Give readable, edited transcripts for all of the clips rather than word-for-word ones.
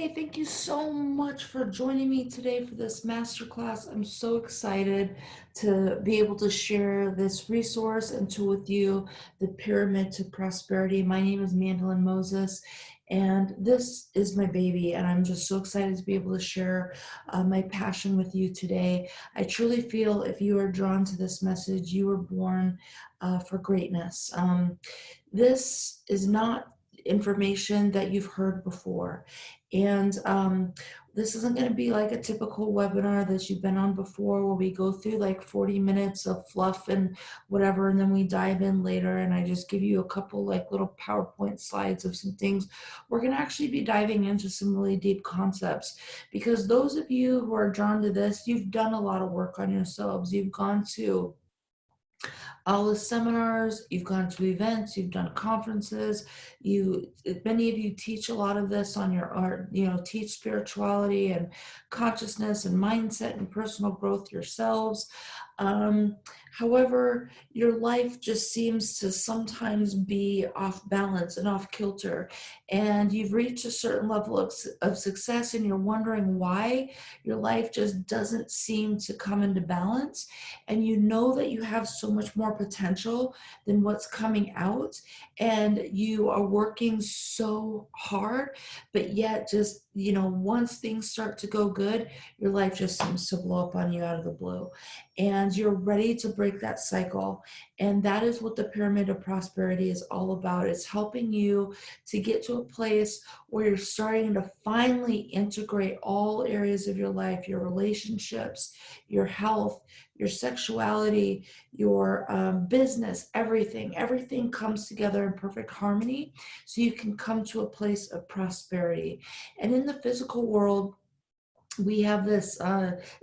Hey, thank you so much for joining me today for this masterclass. I'm so excited to be able to share this resource and tool with you, the Pyramid to Prosperity. My name is Mandolyn Moses, and this is my baby, and I'm just so excited to be able to share my passion with you today. I truly feel if you are drawn to this message, you were born for greatness. This is not information that you've heard before. And this isn't going to be like a typical webinar that you've been on before where we go through like 40 minutes of fluff and whatever, and then we dive in later and I just give you a couple like little PowerPoint slides of some things. We're going to actually be diving into some really deep concepts because those of you who are drawn to this, you've done a lot of work on yourselves. You've gone to all the seminars, you've gone to events, you've done conferences, many of you teach a lot of this on your art, teach spirituality and consciousness and mindset and personal growth yourselves. Um, However, your life just seems to sometimes be off balance and off kilter, and you've reached a certain level of success and you're wondering why your life just doesn't seem to come into balance, and you know that you have so much more potential than what's coming out, and you are working so hard, but yet just once things start to go good, your life just seems to blow up on you out of the blue, and you're ready to break that cycle. And that is what the Pyramid of Prosperity is all about. It's helping you to get to a place where you're starting to finally integrate all areas of your life, your relationships, your health, your sexuality, your business, everything comes together in perfect harmony so you can come to a place of prosperity. And in the physical world, we have this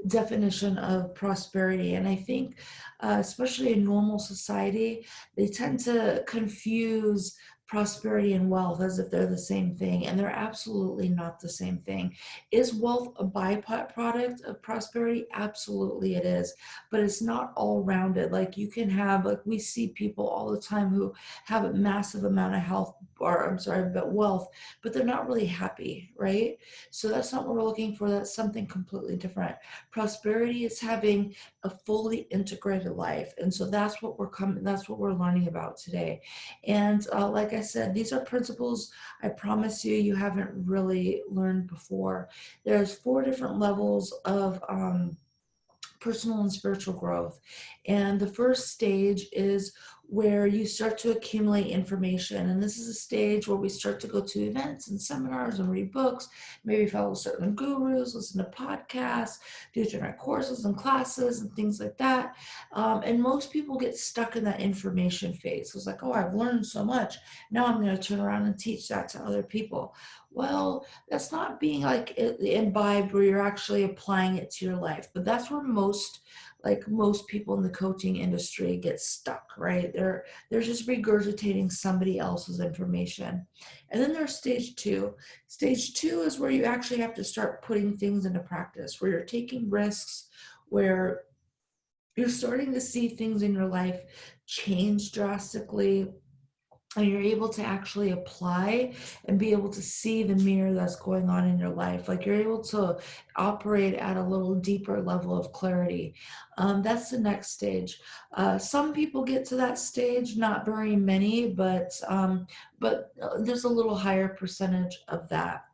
definition of prosperity, and I think especially in normal society, they tend to confuse prosperity and wealth as if they're the same thing, and they're absolutely not the same thing. Is wealth a byproduct of prosperity? Absolutely it is, but it's not all rounded. Like you can have, like we see people all the time who have a massive amount of health, or I'm sorry, but wealth, but they're not really happy, right? So that's not what we're looking for. That's something completely different. Prosperity is having a fully integrated life. And so that's what that's what we're learning about today. And like I said, these are principles I promise you haven't really learned before. There's 4 different levels of personal and spiritual growth. And the first stage is where you start to accumulate information. And this is a stage where we start to go to events and seminars and read books, maybe follow certain gurus, listen to podcasts, do different courses and classes and things like that. And most people get stuck in that information phase. It's like, oh, I've learned so much. Now I'm going to turn around and teach that to other people. Well, that's not being like imbibed where you're actually applying it to your life. But that's where most people in the coaching industry get stuck, right? They're just regurgitating somebody else's information. And then there's stage 2. Stage 2 is where you actually have to start putting things into practice, where you're taking risks, where you're starting to see things in your life change drastically, and you're able to actually apply and be able to see the mirror that's going on in your life. Like you're able to operate at a little deeper level of clarity. That's the next stage. Some people get to that stage, not very many, but there's a little higher percentage of that.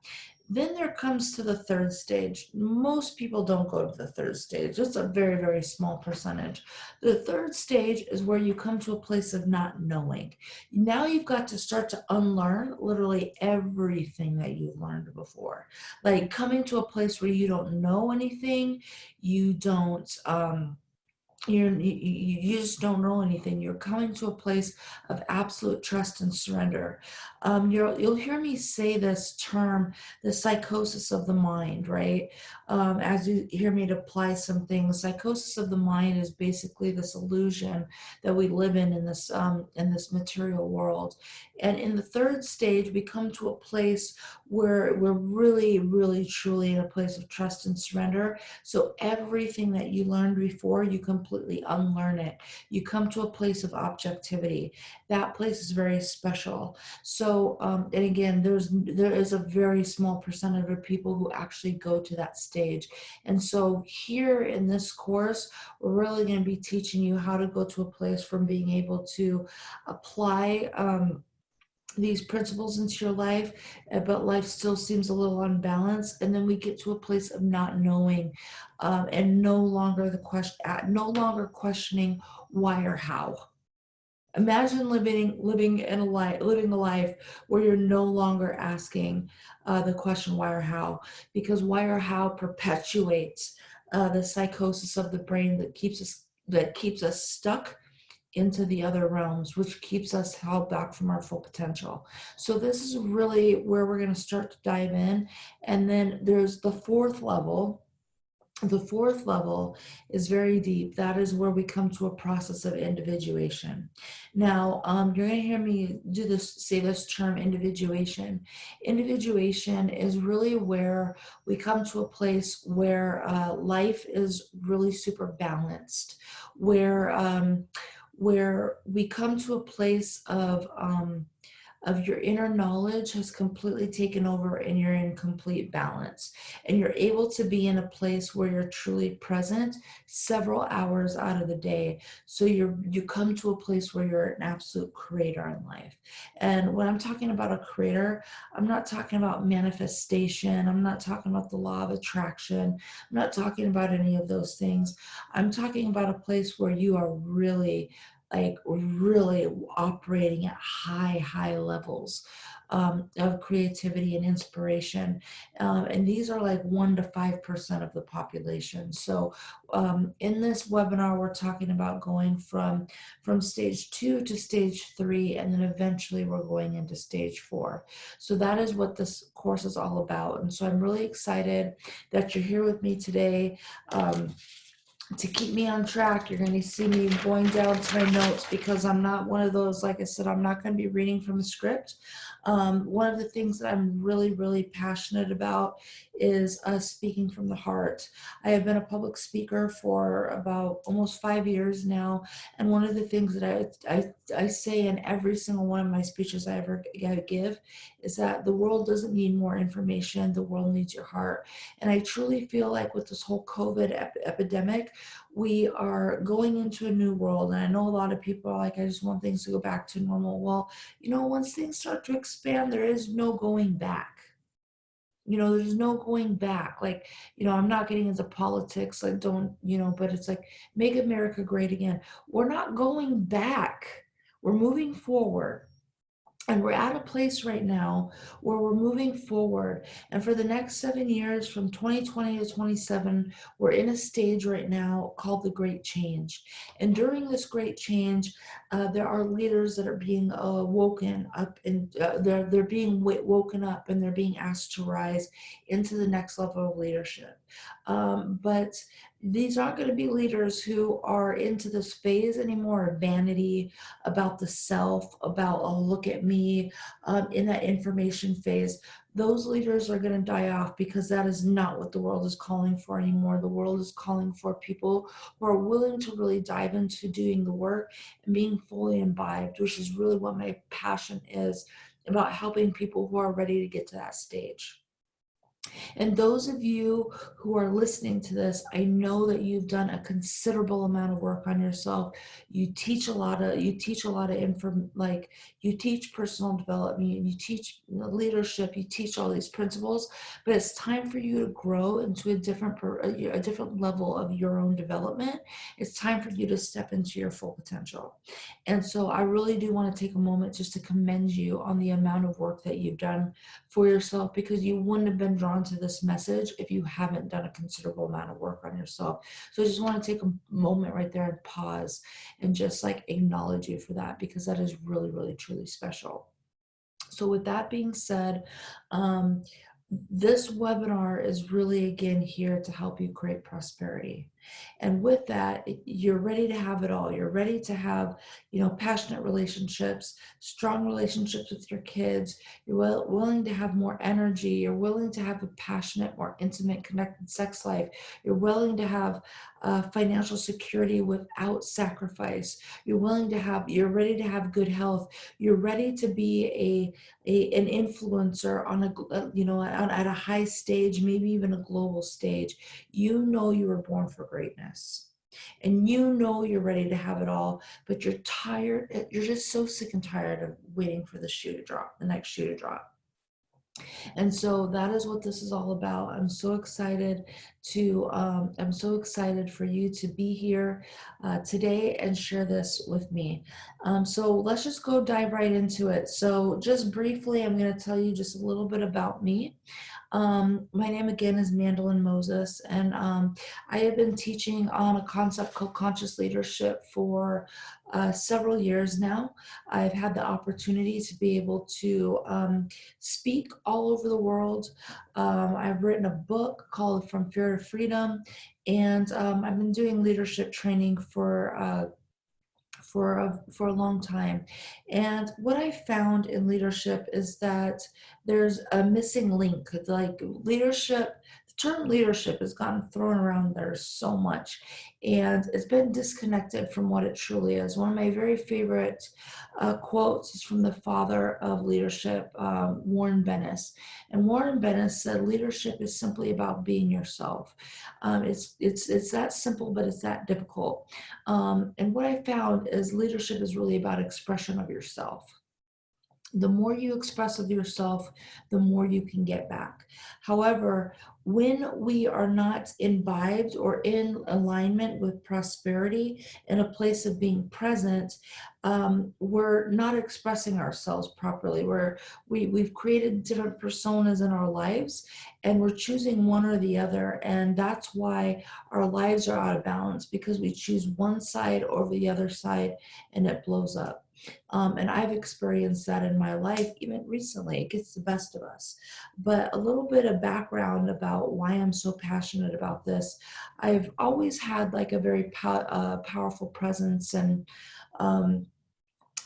Then there comes to the third stage. Most people don't go to the third stage, just a very, very small percentage. The third stage is where you come to a place of not knowing. Now you've got to start to unlearn literally everything that you've learned before. Like coming to a place where you don't know anything, you don't, you just don't know anything. You're coming to a place of absolute trust and surrender. You'll hear me say this term, the psychosis of the mind, right? As you hear me to apply some things, psychosis of the mind is basically this illusion that we live in this material world. And in the third stage, we come to a place where we're really, really, truly in a place of trust and surrender. So everything that you learned before, you completely completely unlearn it. You come to a place of objectivity. That place is very special. So, and again, there is a very small percentage of people who actually go to that stage. And so here in this course, we're really going to be teaching you how to go to a place from being able to apply these principles into your life, but life still seems a little unbalanced. And then we get to a place of not knowing, and no longer questioning why or how. Imagine living a life where you're no longer asking the question why or how, because why or how perpetuates the psychosis of the brain that keeps us stuck into the other realms, which keeps us held back from our full potential. So this is really where we're going to start to dive in. And then there's the fourth level. The fourth level is very deep. That is where we come to a process of individuation. Now, you're going to hear me say this term, individuation. Individuation is really where we come to a place where life is really super balanced, where we come to a place of your inner knowledge has completely taken over and you're in complete balance. And you're able to be in a place where you're truly present several hours out of the day. So you come to a place where you're an absolute creator in life. And when I'm talking about a creator, I'm not talking about manifestation. I'm not talking about the law of attraction. I'm not talking about any of those things. I'm talking about a place where you are really operating at high levels of creativity and inspiration. And these are like 1 to 5% of the population. So in this webinar, we're talking about going from stage 2 to stage 3, and then eventually we're going into stage 4. So that is what this course is all about. And so I'm really excited that you're here with me today. To keep me on track, you're going to see me going down to my notes, because I'm not one of those, like I said, I'm not going to be reading from a script. One of the things that I'm really passionate about is speaking from the heart. I have been a public speaker for about almost 5 years now, and one of the things that I say in every single one of my speeches I ever give is that the world doesn't need more information, the world needs your heart. And I truly feel like with this whole COVID epidemic, we are going into a new world. And I know a lot of people are like, I just want things to go back to normal. Well, once things start to expand, there is no going back. There's no going back. Like, I'm not getting into politics. Like, don't, but it's like, make America great again. We're not going back. We're moving forward. And we're at a place right now where we're moving forward. And for the next 7 years, from 2020 to 27, we're in a stage right now called the Great Change. And during this Great Change, there are leaders that are being woken up, and they're being woken up, and they're being asked to rise into the next level of leadership. But these aren't going to be leaders who are into this phase anymore of vanity, about the self, about, oh, look at me, in that information phase. Those leaders are going to die off, because that is not what the world is calling for anymore. The world is calling for people who are willing to really dive into doing the work and being fully imbibed, which is really what my passion is, about helping people who are ready to get to that stage. And those of you who are listening to this, I know that you've done a considerable amount of work on yourself. You teach a lot of you teach personal development, you teach leadership, you teach all these principles, but it's time for you to grow into a different level of your own development. It's time for you to step into your full potential. And so I really do want to take a moment just to commend you on the amount of work that you've done for yourself, because you wouldn't have been drawn to this message if you haven't done a considerable amount of work on yourself. So I just want to take a moment right there and pause and just acknowledge you for that, because that is really truly special. So with that being said, this webinar is really, again, here to help you create prosperity. And with that, you're ready to have it all. You're ready to have, passionate relationships, strong relationships with your kids. You're willing to have more energy. You're willing to have a passionate, more intimate, connected sex life. You're willing to have financial security without sacrifice. You're ready to have good health. You're ready to be an influencer on at a high stage, maybe even a global stage. You were born for greatness, and you're ready to have it all, but you're tired. You're just so sick and tired of waiting for the next shoe to drop. And so that is what this is all about. I'm so excited for you to be here today and share this with me. So let's just go dive right into it. So just briefly, I'm going to tell you just a little bit about me. My name again is Mandolin Moses, and I have been teaching on a concept called conscious leadership for several years now. I've had the opportunity to be able to speak all over the world. I've written a book called From Fear to Freedom, and I've been doing leadership training for a long time. And what I found in leadership is that there's a missing link. Like leadership, the term leadership has gotten thrown around there so much, and it's been disconnected from what it truly is. One of my very favorite quotes is from the father of leadership, Warren Bennis. And Warren Bennis said, "Leadership is simply about being yourself." It's that simple, but it's that difficult. And what I found is leadership is really about expression of yourself. The more you express of yourself, the more you can get back. However, when we are not imbibed or in alignment with prosperity, in a place of being present, we're not expressing ourselves properly. We've created different personas in our lives, and we're choosing one or the other. And that's why our lives are out of balance, because we choose one side over the other side, and it blows up. And I've experienced that in my life, even recently. It gets the best of us. But a little bit of background about why I'm so passionate about this. I've always had like a very powerful presence and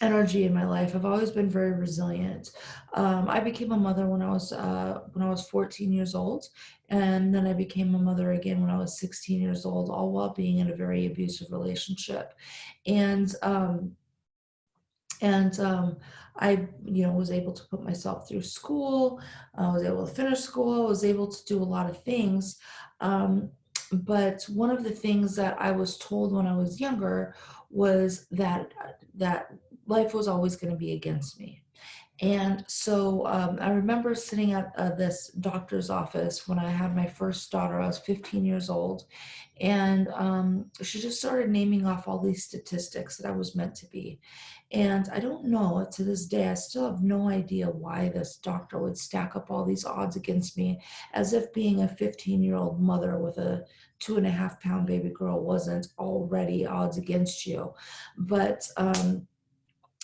energy in my life. I've always been very resilient. I became a mother when I was 14 years old, and then I became a mother again when I was 16 years old, all while being in a very abusive relationship. And and I was able to put myself through school. I was able to finish school. I was able to do a lot of things. um, but one of the things that I was told when I was younger was that life was always going to be against me. And so I remember sitting at this doctor's office when I had my first daughter. I was 15 years old, and she just started naming off all these statistics that I was meant to be. And I don't know, to this day, I still have no idea why this doctor would stack up all these odds against me, as if being a 15-year-old mother with a 2.5 pound baby girl wasn't already odds against you. But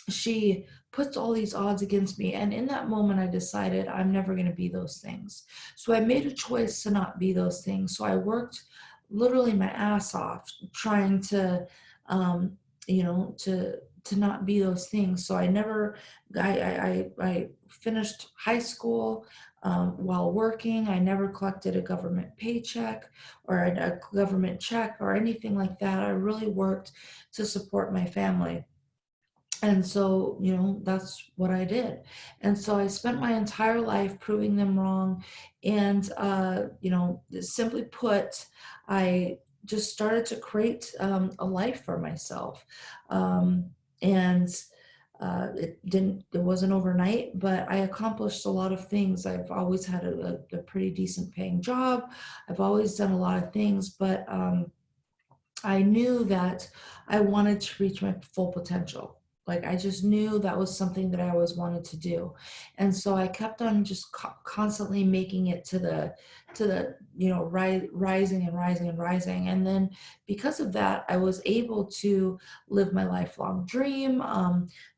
she puts all these odds against me. And in that moment, I decided I'm never going to be those things. So I made a choice to not be those things. So I worked literally my ass off trying to, um, to not be those things. So I never, I finished high school while working. I never collected a government paycheck or a government check or anything like that. I really worked to support my family. And so, that's what I did. And so I spent my entire life proving them wrong. And, simply put, I just started to create a life for myself. Um, and it wasn't overnight, but I accomplished a lot of things. I've always had a pretty decent paying job. I've always done a lot of things, but I knew that I wanted to reach my full potential. Like I just knew that was something that I always wanted to do. And so I kept on just constantly making it to the rising and rising and rising. And then because of that, I was able to live my lifelong dream.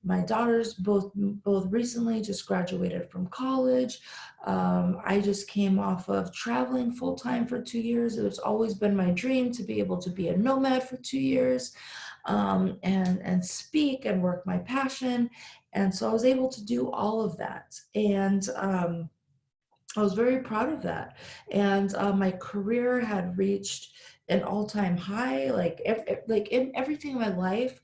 My daughters both recently just graduated from college. I just came off of traveling full time for 2 years. It's always been my dream to be able to be a nomad for 2 years, and speak and work my passion. And so I was able to do all of that. And I was very proud of that. And my career had reached an all-time high. Like in everything in my life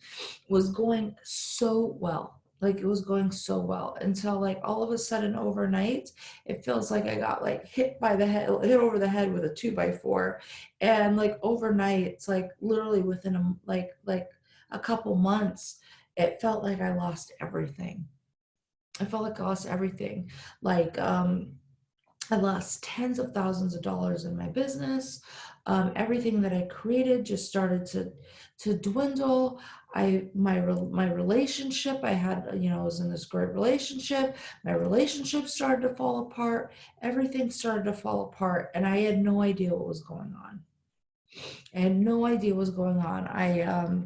was going so well. Like it was going so well until like all of a sudden overnight, it feels like I got like hit by the head, hit over the head with a 2x4. And like overnight, it's like literally within like a couple months, it felt like I lost everything. I felt like I lost everything. Like I lost tens of thousands of dollars in my business. Everything that I created just started to dwindle. My relationship, I had, I was in this great relationship. My relationship started to fall apart. Everything started to fall apart, and I had no idea what was going on. I had no idea what was going on. I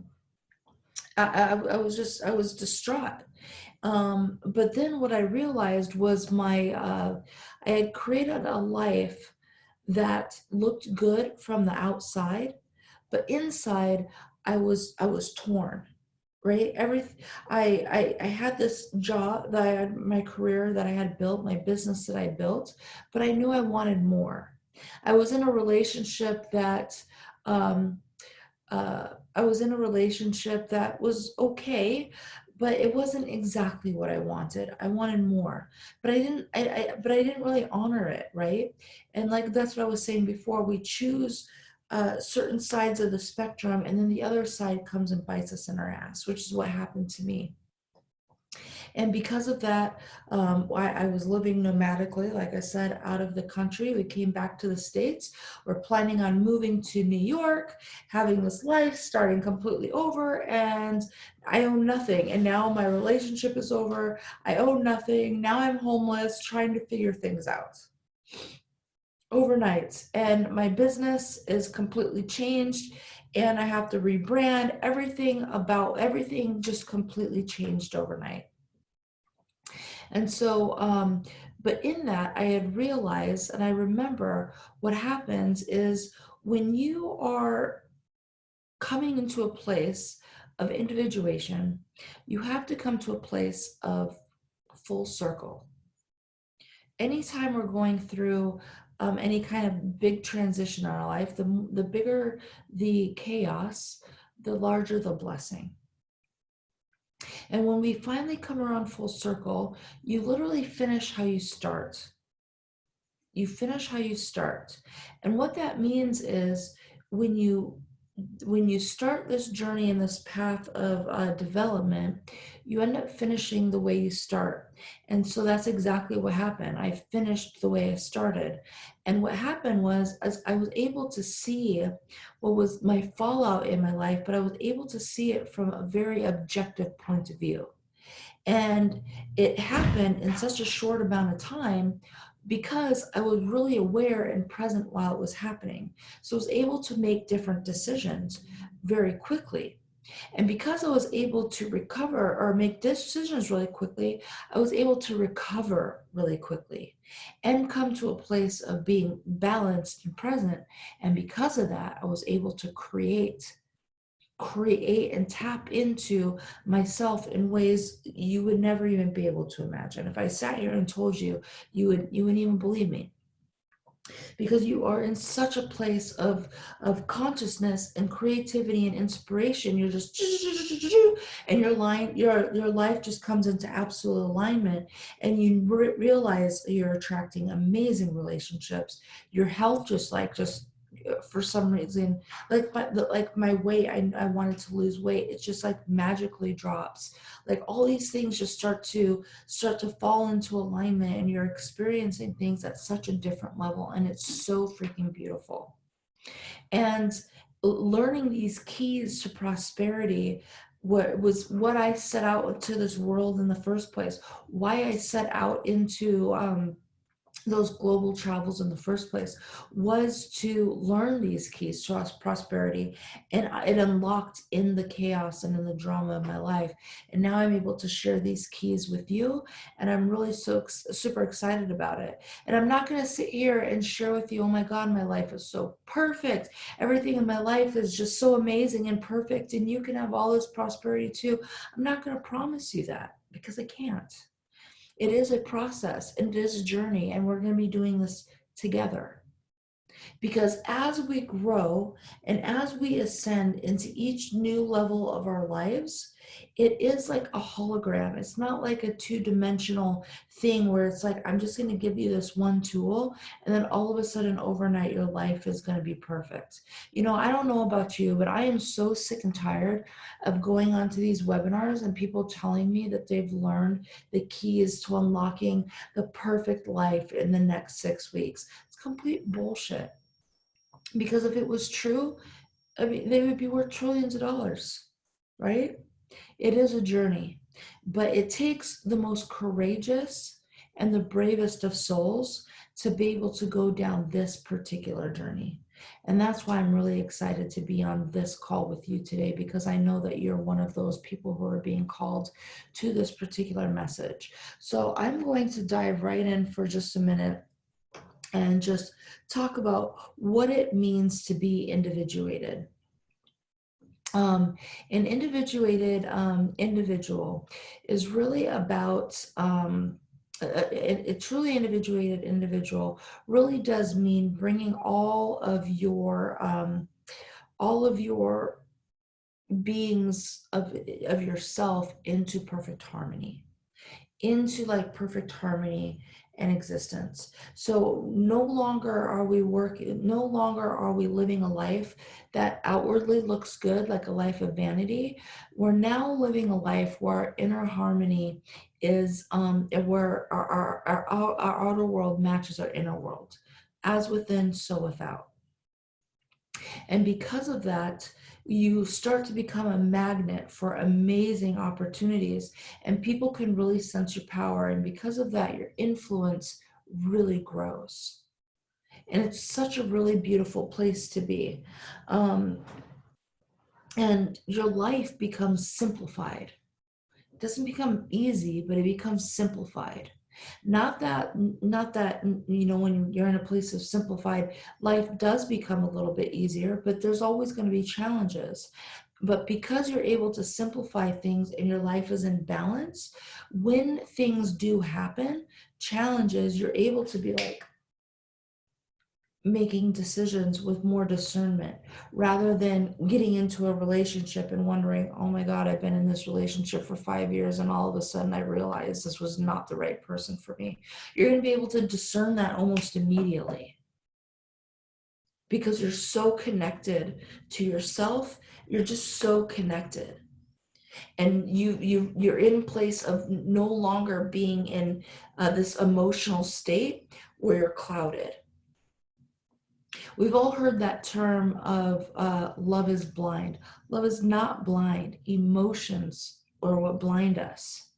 was distraught. But then what I realized was I had created a life that looked good from the outside, but inside I was torn, right? I had this job that I had, my career that I had built, my business that I built, but I knew I wanted more. I was in a relationship that, um, I was in a relationship that was okay, but it wasn't exactly what I wanted. I wanted more, but I didn't really honor it, right? And like that's what I was saying before. We choose certain sides of the spectrum, and then the other side comes and bites us in our ass, which is what happened to me. And because of that, I was living nomadically, like I said, out of the country. We came back to the States. We're planning on moving to New York, having this life, starting completely over, and I own nothing. And now my relationship is over. I own nothing. Now I'm homeless, trying to figure things out overnight. And my business is completely changed, and I have to rebrand everything. About everything just completely changed overnight. And so, but in that, I had realized, and I remember what happens is when you are coming into a place of individuation, you have to come to a place of full circle. Anytime we're going through any kind of big transition in our life, the bigger the chaos, the larger the blessing. And when we finally come around full circle, you literally finish how you start. You finish how you start. And what that means is when you when you start this journey in this path of development, you end up finishing the way you start. And so that's exactly what happened. I finished the way I started. And what happened was, as I was able to see what was my fallout in my life, but I was able to see it from a very objective point of view. And it happened in such a short amount of time because I was really aware and present while it was happening. So I was able to make different decisions very quickly. And because I was able to recover or make decisions really quickly, I was able to recover really quickly and come to a place of being balanced and present. And because of that, I was able to create and tap into myself in ways you would never even be able to imagine. If I sat here and told you, you wouldn't even believe me, because you are in such a place of consciousness and creativity and inspiration. You're just and your life just comes into absolute alignment, and you realize you're attracting amazing relationships. Your health just for some reason, like my weight, I wanted to lose weight, it just like magically drops. Like all these things just start to fall into alignment, and you're experiencing things at such a different level, and it's so freaking beautiful. And learning these keys to prosperity what I set out to this world in the first place, why I set out into those global travels in the first place was to learn these keys to prosperity, and it unlocked in the chaos and in the drama of my life. And now I'm able to share these keys with you, and I'm really super excited about it. And I'm not going to sit here and share with you, oh my God, my life is so perfect, everything in my life is just so amazing and perfect, and you can have all this prosperity too. I'm not going to promise you that, because I can't. It is a process and it is a journey, and we're going to be doing this together. Because as we grow and as we ascend into each new level of our lives, it is like a hologram. It's not like a two-dimensional thing where it's like, I'm just going to give you this one tool, and then all of a sudden overnight your life is going to be perfect. You know, I don't know about you, but I am so sick and tired of going onto these webinars and people telling me that they've learned the keys to unlocking the perfect life in the next 6 weeks. It's complete bullshit. Because if it was true, I mean, they would be worth trillions of dollars, right? It is a journey, but it takes the most courageous and the bravest of souls to be able to go down this particular journey. And that's why I'm really excited to be on this call with you today, because I know that you're one of those people who are being called to this particular message. So I'm going to dive right in for just a minute and just talk about what it means to be individuated. An individuated individual is really about a truly individuated individual really does mean bringing all of your beings of yourself into perfect harmony, into like perfect harmony and existence. So no longer are we working, no longer are we living a life that outwardly looks good, like a life of vanity. We're now living a life where our inner harmony is where our outer world matches our inner world, as within, so without. And because of that, you start to become a magnet for amazing opportunities, and people can really sense your power. And because of that, your influence really grows. And it's such a really beautiful place to be. Um, and your life becomes simplified. It doesn't become easy, but it becomes simplified. Not that you know, when you're in a place of simplified, life does become a little bit easier, but there's always going to be challenges. But because you're able to simplify things and your life is in balance, when things do happen, challenges, you're able to be like, making decisions with more discernment, rather than getting into a relationship and wondering, oh my God, I've been in this relationship for 5 years and all of a sudden I realized this was not the right person for me. You're going to be able to discern that almost immediately, because you're so connected to yourself. You're just so connected, and you're in place of no longer being in this emotional state where you're clouded. We've all heard that term of love is blind. Love is not blind. Emotions are what blind us.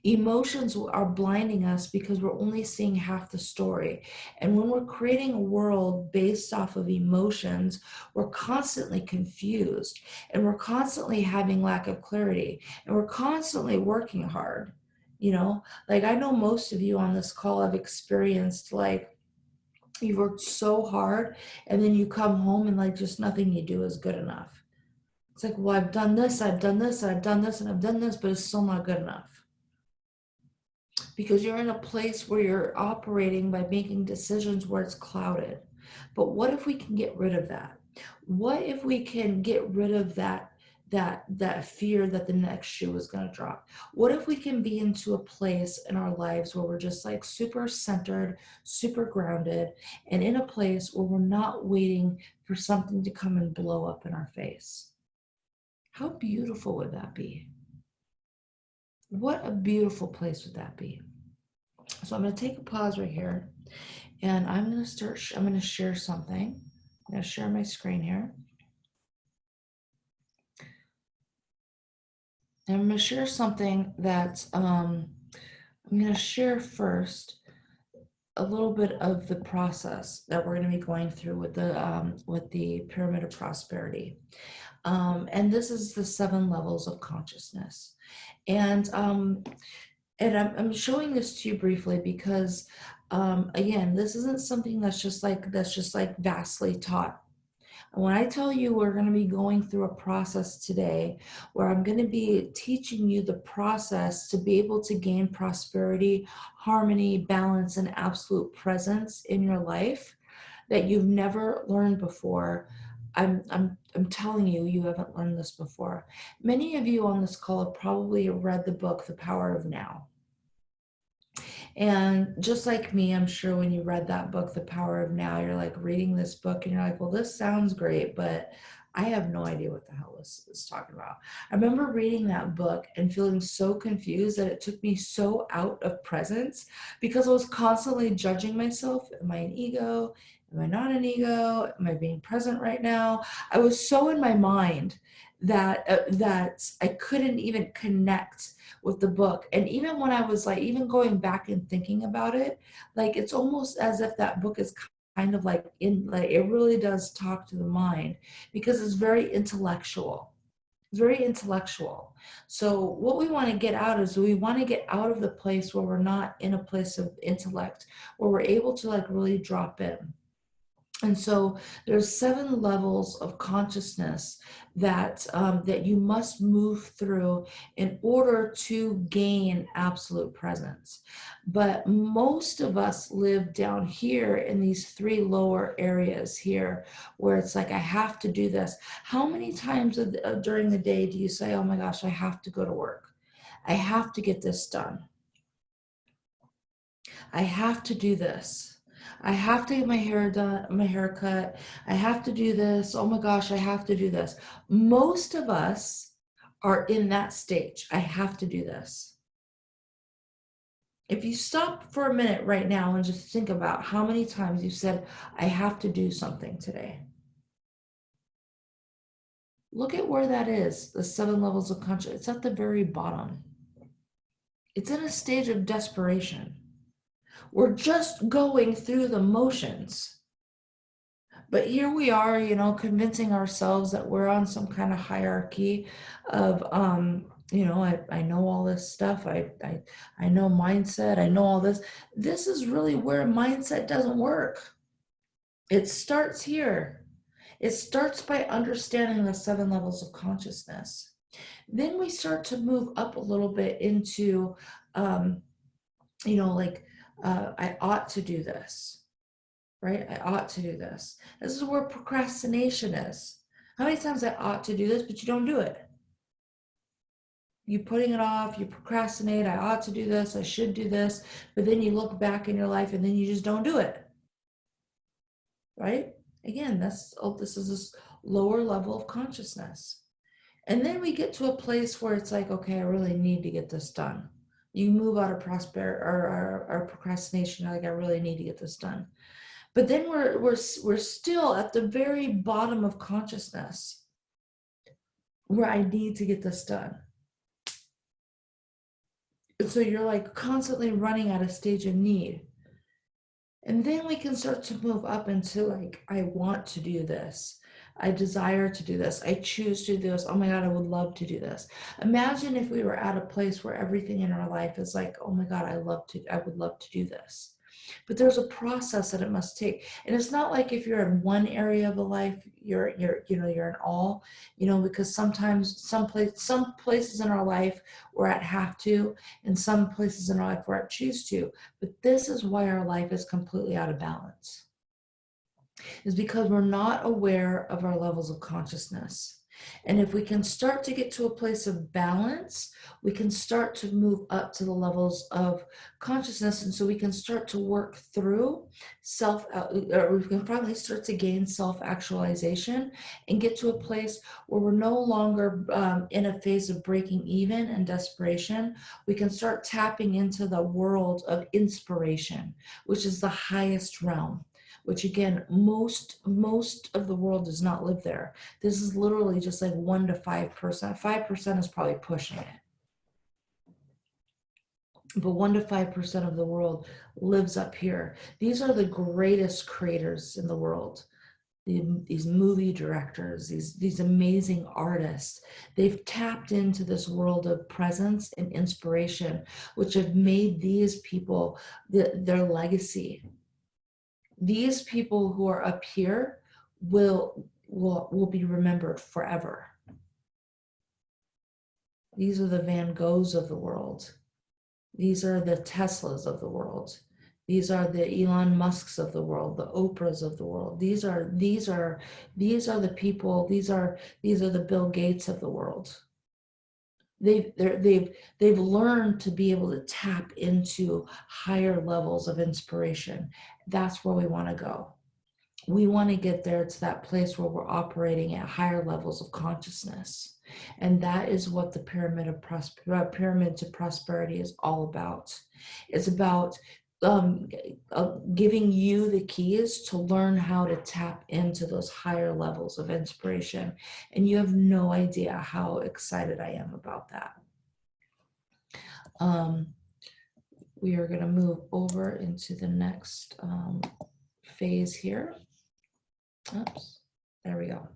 Emotions are blinding us because we're only seeing half the story. And when we're creating a world based off of emotions, we're constantly confused, and we're constantly having lack of clarity, and we're constantly working hard. You know, like I know most of you on this call have experienced like, you worked so hard and then you come home and like just nothing you do is good enough. It's like, well, I've done this, I've done this, I've done this, and I've done this, but it's still not good enough. Because you're in a place where you're operating by making decisions where it's clouded. But what if we can get rid of that? What if we can get rid of that fear that the next shoe is going to drop? What if we can be into a place in our lives where we're just like super centered, super grounded, and in a place where we're not waiting for something to come and blow up in our face? How beautiful would that be? What a beautiful place would that be? So I'm going to take a pause right here, and I'm going to share something. I'm going to share my screen here. And I'm going to share something that I'm going to share first. a little bit of the process that we're going to be going through with the pyramid of prosperity. And this is the 7 levels of consciousness. And I'm showing this to you briefly because again, this isn't something that's just like vastly taught. And when I tell you we're going to be going through a process today where I'm going to be teaching you the process to be able to gain prosperity, harmony, balance, and absolute presence in your life that you've never learned before. I'm telling you, you haven't learned this before. Many of you on this call have probably read the book, The Power of Now. And just like me, I'm sure when you read that book, The Power of Now, you're like reading this book and you're like, well, this sounds great, but I have no idea what the hell this is talking about. I remember reading that book and feeling so confused that it took me so out of presence because I was constantly judging myself. Am I an ego? Am I not an ego? Am I being present right now? I was so in my mind that I couldn't even connect with the book. And even when I was like, even going back and thinking about it, like it's almost as if that book is kind of like it really does talk to the mind because it's very intellectual. It's very intellectual. So what we want to get out is we want to get out of the place where we're not in a place of intellect, where we're able to like really drop in. And so there's 7 levels of consciousness that you must move through in order to gain absolute presence. But most of us live down here in these 3 lower areas here, where it's like I have to do this. How many times during the day do you say, "Oh my gosh, I have to go to work. I have to get this done. I have to do this. I have to get my hair done, my hair cut. I have to do this. Oh my gosh, I have to do this." Most of us are in that stage. I have to do this. If you stop for a minute right now and just think about how many times you said, "I have to do something today." Look at where that is, the 7 levels of consciousness. It's at the very bottom. It's in a stage of desperation. We're just going through the motions. But here we are, convincing ourselves that we're on some kind of hierarchy of, I know all this stuff. I know mindset. I know all this. This is really where mindset doesn't work. It starts here. It starts by understanding the 7 levels of consciousness. Then we start to move up a little bit into, I ought to do this. Right? I ought to do this. This is where procrastination is. How many times I ought to do this, but you don't do it? You putting it off, you procrastinate, I ought to do this, I should do this, but then you look back in your life and then you just don't do it. Right? Again, this is this lower level of consciousness. And then we get to a place where it's like, okay, I really need to get this done. You move out of or procrastination, like I really need to get this done. But then we're still at the very bottom of consciousness where I need to get this done. And so you're like constantly running at a stage of need. And then we can start to move up into like, I want to do this. I desire to do this. I choose to do this. Oh my God, I would love to do this. Imagine if we were at a place where everything in our life is like, oh my God, I would love to do this. But there's a process that it must take. And it's not like if you're in one area of a life, you're in all, because sometimes some places in our life we're at have to, and some places in our life we're at choose to. But this is why our life is completely out of balance, is because we're not aware of our levels of consciousness. And if we can start to get to a place of balance, we can start to move up to the levels of consciousness. And so we can start to work through or we can finally start to gain self-actualization and get to a place where we're no longer in a phase of breaking even and desperation. We can start tapping into the world of inspiration, which is the highest realm, which again, most of the world does not live there. This is literally just like 1 to 5%. 5% is probably pushing it. but 1 to 5% of the world lives up here. These are the greatest creators in the world. These movie directors, these amazing artists, they've tapped into this world of presence and inspiration, which have made these people their legacy. These people who are up here will be remembered forever. These are the Van Goghs of the world. These are the Teslas of the world. These are the Elon Musks of the world, the Oprahs of the world. These are the people. These are the Bill Gates of the world. They've learned to be able to tap into higher levels of inspiration. That's where we want to go. We want to get there to that place where we're operating at higher levels of consciousness. And that is what the pyramid to prosperity is all about. It's about giving you the keys to learn how to tap into those higher levels of inspiration. And you have no idea how excited I am about that. We are going to move over into the next phase here. Oops, there we go.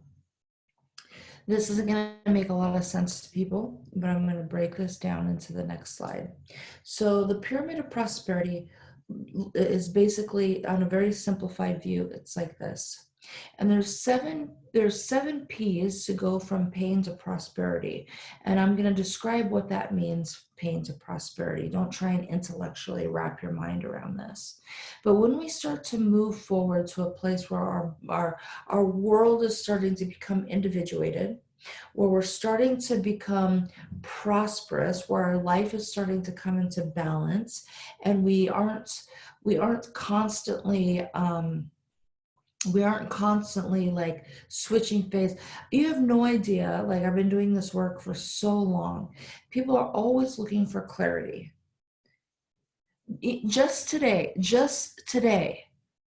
This isn't going to make a lot of sense to people, but I'm going to break this down into the next slide. So the pyramid of prosperity is basically, on a very simplified view, it's like this. And there's seven P's to go from pain to prosperity. And I'm going to describe what that means, pain to prosperity. Don't try and intellectually wrap your mind around this. But when we start to move forward to a place where our world is starting to become individuated, where we're starting to become prosperous, where our life is starting to come into balance, and we aren't constantly like switching phase. You have no idea, like, I've been doing this work for so long. People are always looking for clarity. Just today,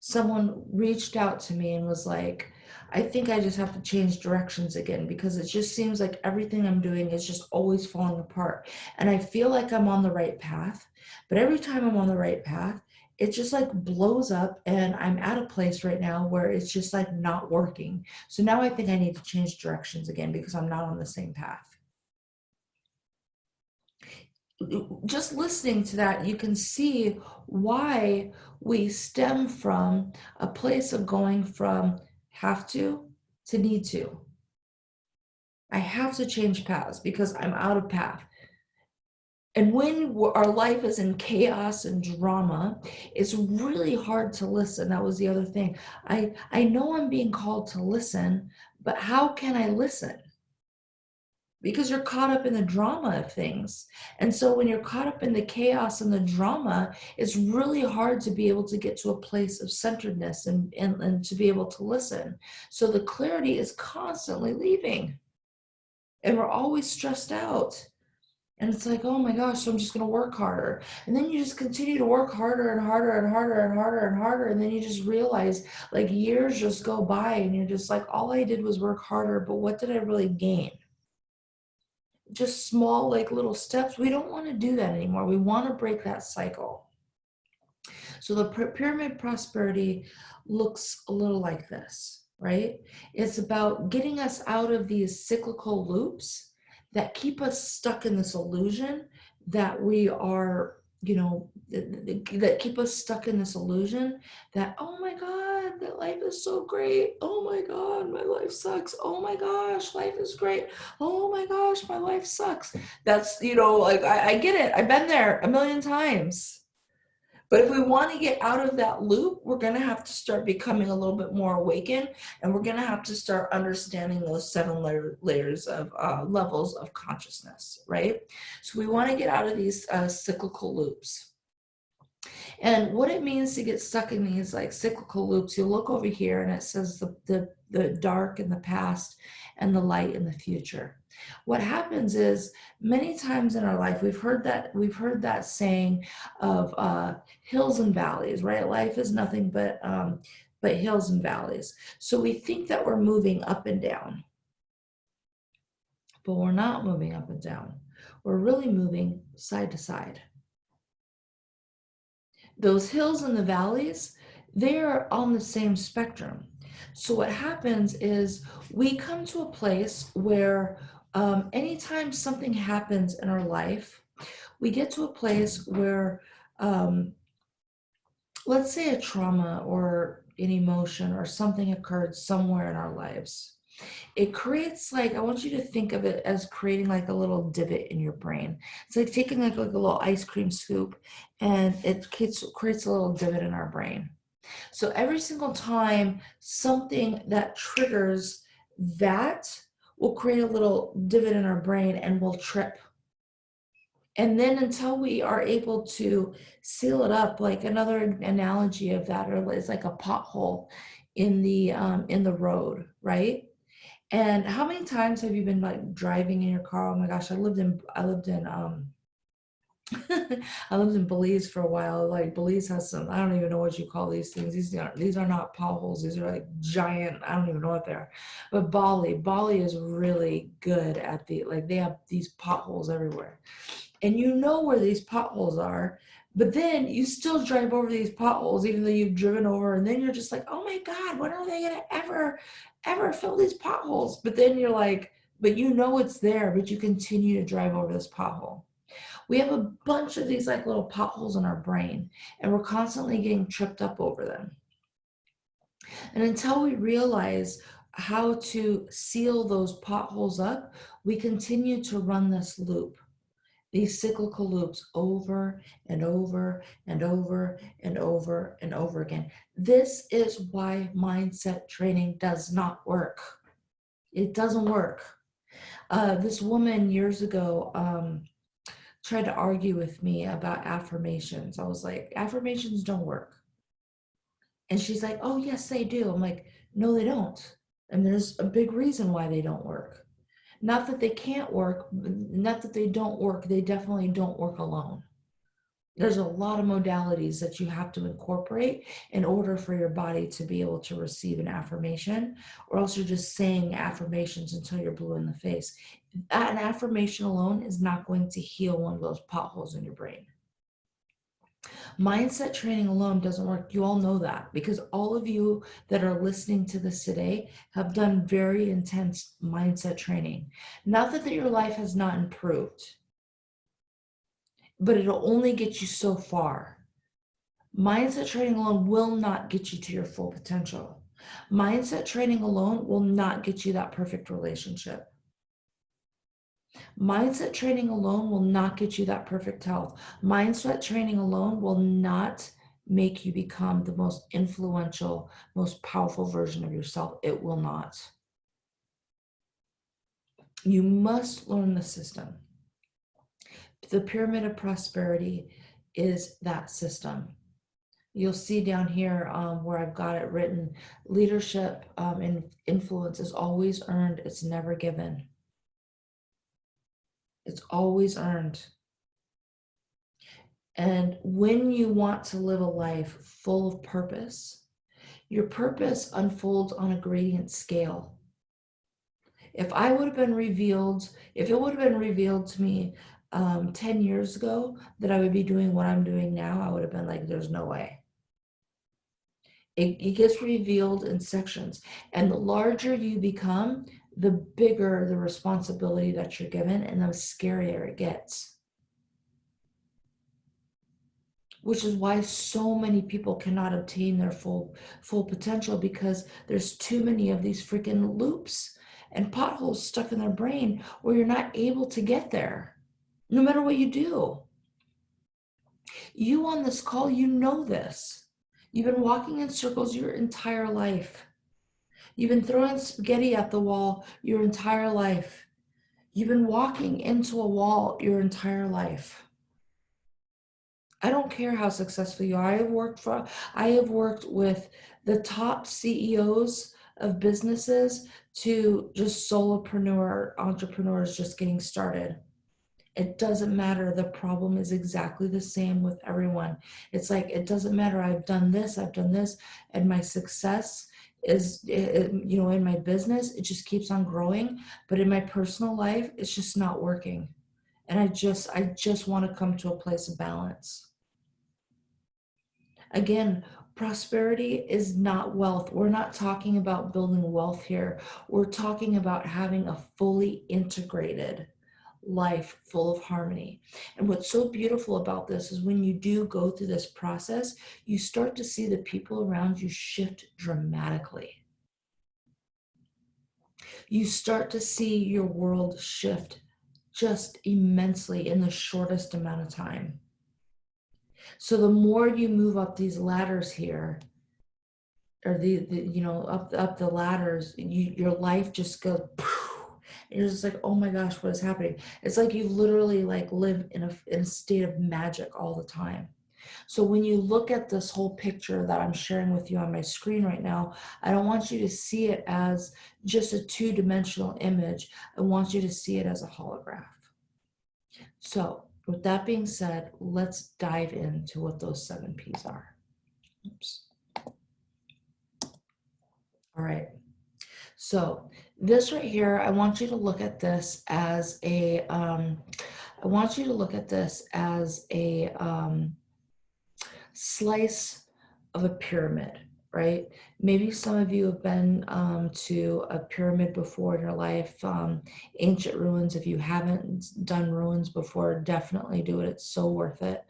someone reached out to me and was like, I think I just have to change directions again, because it just seems like everything I'm doing is just always falling apart. And I feel like I'm on the right path, but every time I'm on the right path, it just like blows up, and I'm at a place right now where it's just like not working. So now I think I need to change directions again because I'm not on the same path. Just listening to that, you can see why we stem from a place of going from have to need to. I have to change paths because I'm out of path. And when our life is in chaos and drama, it's really hard to listen. That was the other thing. I know I'm being called to listen, but how can I listen? Because you're caught up in the drama of things. And so when you're caught up in the chaos and the drama, it's really hard to be able to get to a place of centeredness and to be able to listen. So the clarity is constantly leaving. And we're always stressed out. And it's like, oh my gosh, so I'm just going to work harder. And then you just continue to work harder and harder and harder and harder and harder. And then you just realize, like, years just go by and you're just like, all I did was work harder, but what did I really gain? Just small, like, little steps. We don't want to do that anymore. We want to break that cycle. So the pyramid prosperity looks a little like this, right? It's about getting us out of these cyclical loops that keep us stuck in this illusion that we are, that keep us stuck in this illusion that, oh my God, that life is so great. Oh my God, my life sucks. Oh my gosh, life is great. Oh my gosh, my life sucks. That's, like, I get it. I've been there a million times. But if we want to get out of that loop, we're going to have to start becoming a little bit more awakened, and we're going to have to start understanding those 7 layers of levels of consciousness, right? So we want to get out of these cyclical loops. And what it means to get stuck in these like cyclical loops, you look over here and it says the dark in the past and the light in the future. What happens is, many times in our life, we've heard that saying of hills and valleys, right? Life is nothing but hills and valleys. So we think that we're moving up and down, but we're not moving up and down. We're really moving side to side. Those hills and the valleys, they're on the same spectrum. So what happens is we come to a place where anytime something happens in our life, we get to a place where, um, let's say a trauma or an emotion or something occurred somewhere in our lives. It creates, like, I want you to think of it as creating like a little divot in your brain. It's like taking like a little ice cream scoop, and it creates a little divot in our brain. So every single time something that triggers that will create a little divot in our brain and we'll trip. And then until we are able to seal it up, like another analogy of that is like a pothole in the road, right? And how many times have you been like driving in your car? Oh my gosh, I lived in Belize for a while. Like Belize has some, I don't even know what you call these things. These are not potholes. These are like giant, I don't even know what they are. But Bali is really good at like they have these potholes everywhere. And you know where these potholes are, but then you still drive over these potholes even though you've driven over, and then you're just like, oh my God, when are they gonna ever fill these potholes? But then you're like, but you know it's there, but you continue to drive over this pothole. We have a bunch of these like little potholes in our brain, and we're constantly getting tripped up over them. And until we realize how to seal those potholes up, we continue to run this loop, these cyclical loops over and over and over and over and over again. This is why mindset training does not work. It doesn't work. This woman years ago tried to argue with me about affirmations. I was like, affirmations don't work. And she's like, oh, yes, they do. I'm like, no, they don't. And there's a big reason why they don't work. Not that they can't work, not that they don't work, they definitely don't work alone. There's a lot of modalities that you have to incorporate in order for your body to be able to receive an affirmation, or else you're just saying affirmations until you're blue in the face. An affirmation alone is not going to heal one of those potholes in your brain. Mindset training alone doesn't work. You all know that because all of you that are listening to this today have done very intense mindset training. Not that your life has not improved, but it'll only get you so far. Mindset training alone will not get you to your full potential. Mindset training alone will not get you that perfect relationship. Mindset training alone will not get you that perfect health. Mindset training alone will not make you become the most influential, most powerful version of yourself. It will not. You must learn the system. The pyramid of prosperity is that system. You'll see down here where I've got it written, leadership and influence is always earned. It's never given. It's always earned. And when you want to live a life full of purpose, your purpose unfolds on a gradient scale. If it would have been revealed to me 10 years ago that I would be doing what I'm doing now, I would have been like, there's no way. It gets revealed in sections. And the larger you become, the bigger the responsibility that you're given and the scarier it gets. Which is why so many people cannot obtain their full potential, because there's too many of these freaking loops and potholes stuck in their brain where you're not able to get there, no matter what you do. You on this call, you know this. You've been walking in circles your entire life. You've been throwing spaghetti at the wall your entire life. You've been walking into a wall your entire life. I don't care how successful you are. I have worked with the top CEOs of businesses to just solopreneur entrepreneurs just getting started. It doesn't matter. The problem is exactly the same with everyone. It's like, it doesn't matter. I've done this, and my success is, in my business, it just keeps on growing. But in my personal life, it's just not working. And I just want to come to a place of balance. Again, prosperity is not wealth. We're not talking about building wealth here. We're talking about having a fully integrated life full of harmony. And what's so beautiful about this is when you do go through this process, you start to see the people around you shift dramatically. You start to see your world shift just immensely in the shortest amount of time. So the more you move up these ladders here, or up the ladders, your life just goes and you're just like, oh my gosh, what is happening? It's like you literally like live in a state of magic all the time. So when you look at this whole picture that I'm sharing with you on my screen right now, I don't want you to see it as just a two-dimensional image. I want you to see it as a holograph. So with that being said, let's dive into what those 7 P's are. Oops. All right. So this right here, I want you to look at this as a, slice of a pyramid, right? Maybe some of you have been to a pyramid before in your life, ancient ruins. If you haven't done ruins before, definitely do it. It's so worth it.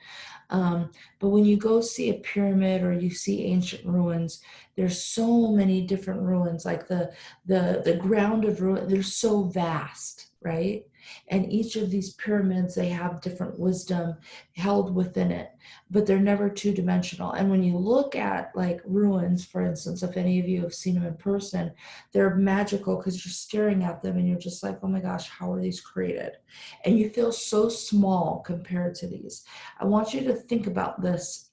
But when you go see a pyramid or you see ancient ruins, there's so many different ruins, like the ground of ruin, they're so vast, right? And each of these pyramids, they have different wisdom held within it, but they're never two-dimensional. And when you look at like ruins, for instance, if any of you have seen them in person, they're magical because you're staring at them and you're just like, oh my gosh, how are these created? And you feel so small compared to these. I want you to think about this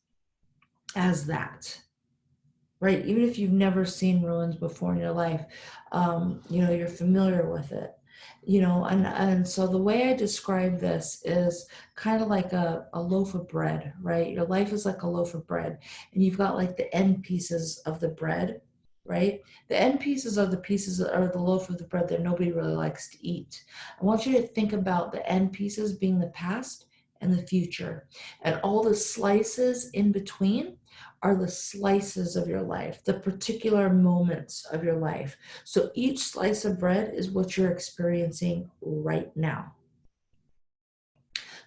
as that, right? Even if you've never seen ruins before in your life, you're familiar with it, and so the way I describe this is kind of like a loaf of bread, right? Your life is like a loaf of bread, and you've got like the end pieces of the bread, right? The end pieces are the pieces or the loaf of the bread that nobody really likes to eat. I want you to think about the end pieces being the past and the future, and all the slices in between are the slices of your life, the particular moments of your life. So each slice of bread is what you're experiencing right now.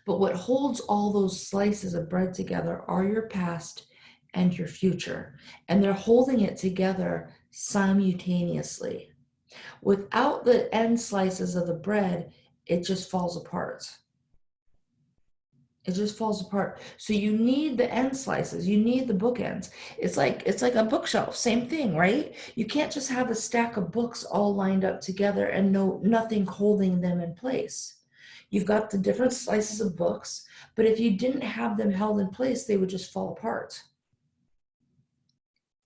But what holds all those slices of bread together are your past and your future. And they're holding it together simultaneously. Without the end slices of the bread, it just falls apart. It just falls apart. So you need the end slices. You need the bookends. It's like a bookshelf. Same thing, right? You can't just have a stack of books all lined up together and nothing holding them in place. You've got the different slices of books, but if you didn't have them held in place, they would just fall apart.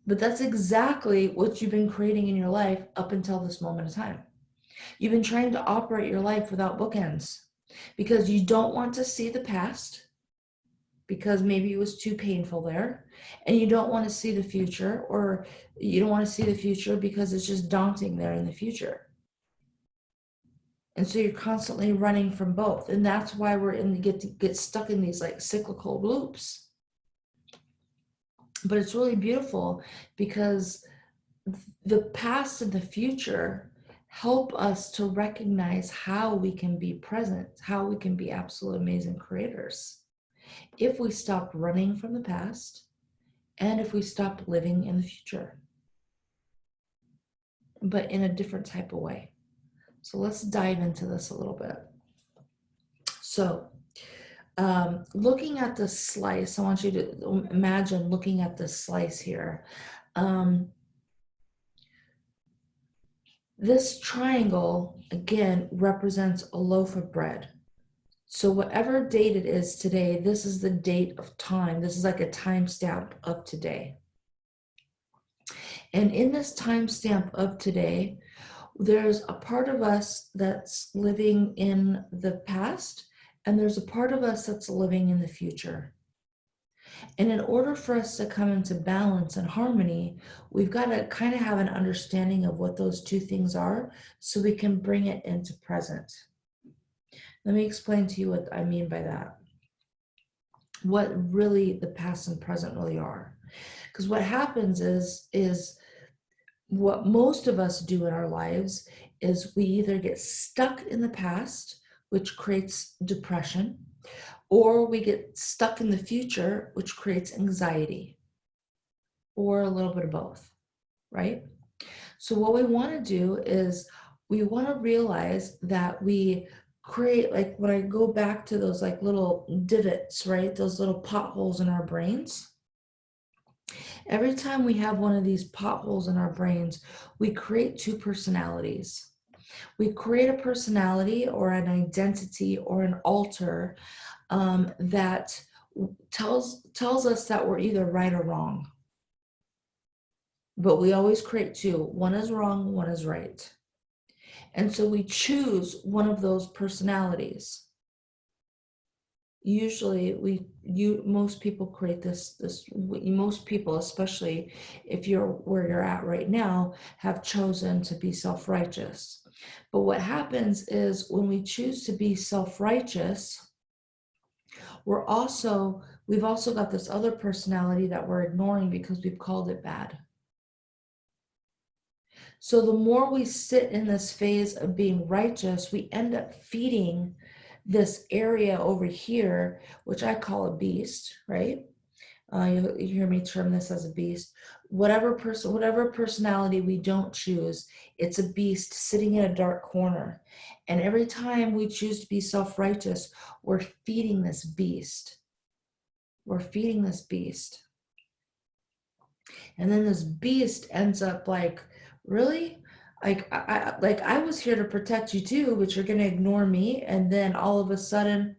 But that's exactly what you've been creating in your life up until this moment of time. You've been trying to operate your life without bookends because you don't want to see the past, because maybe it was too painful there, and you don't want to see the future, or you don't want to see the future because it's just daunting there in the future. And so you're constantly running from both, and that's why we're get stuck in these like cyclical loops. But it's really beautiful because the past and the future help us to recognize how we can be present, how we can be absolute amazing creators if we stop running from the past and if we stop living in the future, but in a different type of way. So let's dive into this a little bit. So looking at this slice, I want you to imagine looking at this slice here. This triangle, again, represents a loaf of bread. So whatever date it is today, this is the date of time. This is like a timestamp of today. And in this timestamp of today, there's a part of us that's living in the past, and there's a part of us that's living in the future. And in order for us to come into balance and harmony, we've got to kind of have an understanding of what those two things are so we can bring it into present. Let me explain to you what I mean by that. What really the past and present really are. Because what happens is what most of us do in our lives is we either get stuck in the past, which creates depression, or we get stuck in the future, which creates anxiety, or a little bit of both, right? So what we want to do is we want to realize that we create, like when I go back to those like little divots, right? Those little potholes in our brains. Every time we have one of these potholes in our brains, we create two personalities. We create a personality or an identity or an alter that tells us that we're either right or wrong. But we always create two. One is wrong, one is right. And so we choose one of those personalities. Usually most people create most people, especially if you're where you're at right now, have chosen to be self-righteous. But what happens is when we choose to be self-righteous, we've also got this other personality that we're ignoring because we've called it bad. So the more we sit in this phase of being righteous, we end up feeding this area over here, which I call a beast, right? You hear me term this as a beast. Whatever personality we don't choose, it's a beast sitting in a dark corner. And every time we choose to be self-righteous, we're feeding this beast. We're feeding this beast. And then this beast ends up like, really? Like I was here to protect you too, but you're gonna ignore me, and then all of a sudden,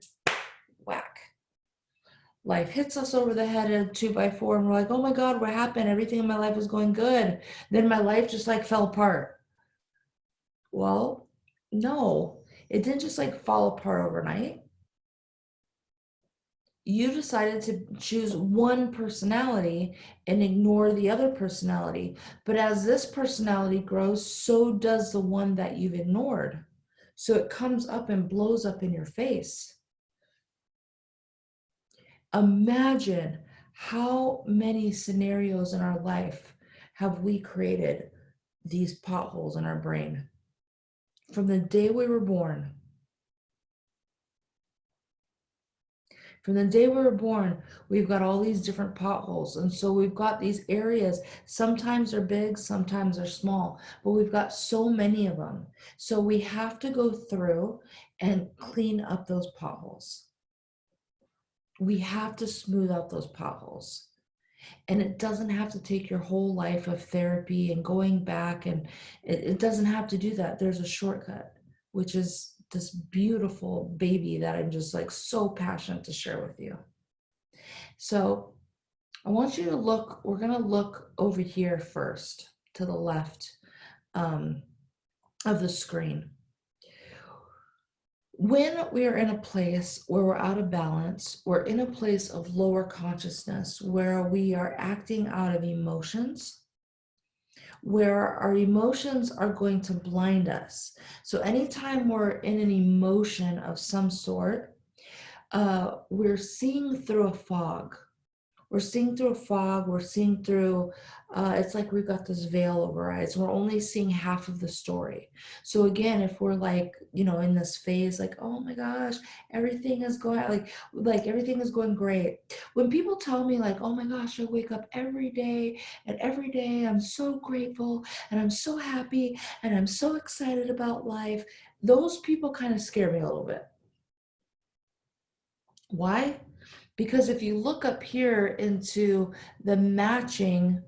whack. Life hits us over the head at 2x4, and we're like, oh my God, what happened? Everything in my life was going good. Then my life just like fell apart. Well, no, it didn't just like fall apart overnight. You decided to choose one personality and ignore the other personality. But as this personality grows, so does the one that you've ignored. So it comes up and blows up in your face. Imagine how many scenarios in our life have we created these potholes in our brain from the day we were born. From the day we were born, we've got all these different potholes. And so we've got these areas. Sometimes they're big, sometimes they're small, but we've got so many of them. So we have to go through and clean up those potholes. We have to smooth out those potholes. And it doesn't have to take your whole life of therapy and going back, and it doesn't have to do that. There's a shortcut, which is this beautiful baby that I'm just like so passionate to share with you. So I want you to look, we're going to look over here first to the left of the screen. When we are in a place where we're out of balance, we're in a place of lower consciousness where we are acting out of emotions, where our emotions are going to blind us. So anytime we're in an emotion of some sort, we're seeing through a fog. We're seeing through a fog. We're seeing through, it's like we've got this veil over our eyes. We're only seeing half of the story. So again, if we're like, in this phase, like, oh my gosh, everything is going, like everything is going great. When people tell me like, oh my gosh, I wake up every day and every day I'm so grateful and I'm so happy and I'm so excited about life, those people kind of scare me a little bit. Why? Because if you look up here into the matching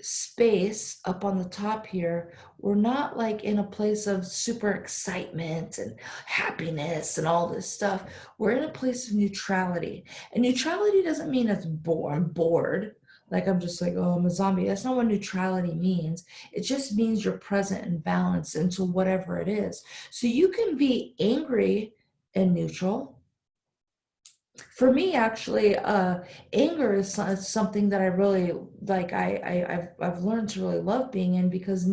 space up on the top here, we're not like in a place of super excitement and happiness and all this stuff. We're in a place of neutrality. And neutrality doesn't mean I'm bored. Like I'm just like, oh, I'm a zombie. That's not what neutrality means. It just means you're present and balanced into whatever it is. So you can be angry and neutral. For me, actually, anger is something that I really like. I've learned to really love being in, because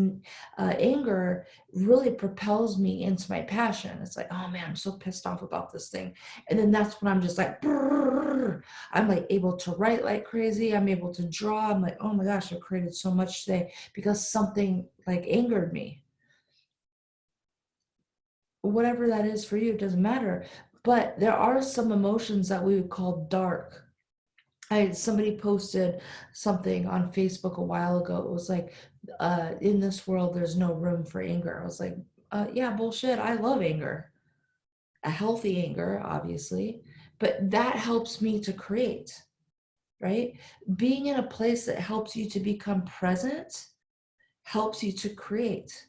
anger really propels me into my passion. It's like, oh man, I'm so pissed off about this thing, and then that's when I'm just like, I'm like able to write like crazy. I'm able to draw. I'm like, oh my gosh, I've created so much today because something like angered me. Whatever that is for you, it doesn't matter. But there are some emotions that we would call dark. Somebody posted something on Facebook a while ago. It was like, in this world, there's no room for anger. I was like, yeah, bullshit. I love anger, a healthy anger, obviously, but that helps me to create, right? Being in a place that helps you to become present helps you to create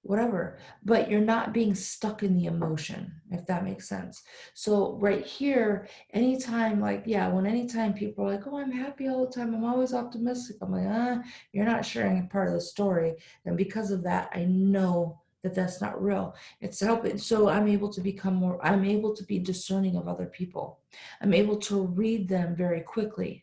whatever, but you're not being stuck in the emotion, if that makes sense. So right here, anytime, like, yeah, when anytime people are like, oh, I'm happy all the time, I'm always optimistic, I'm like, you're not sharing a part of the story. And because of that, I know that that's not real. It's helping. So I'm able to become more, I'm able to be discerning of other people. I'm able to read them very quickly.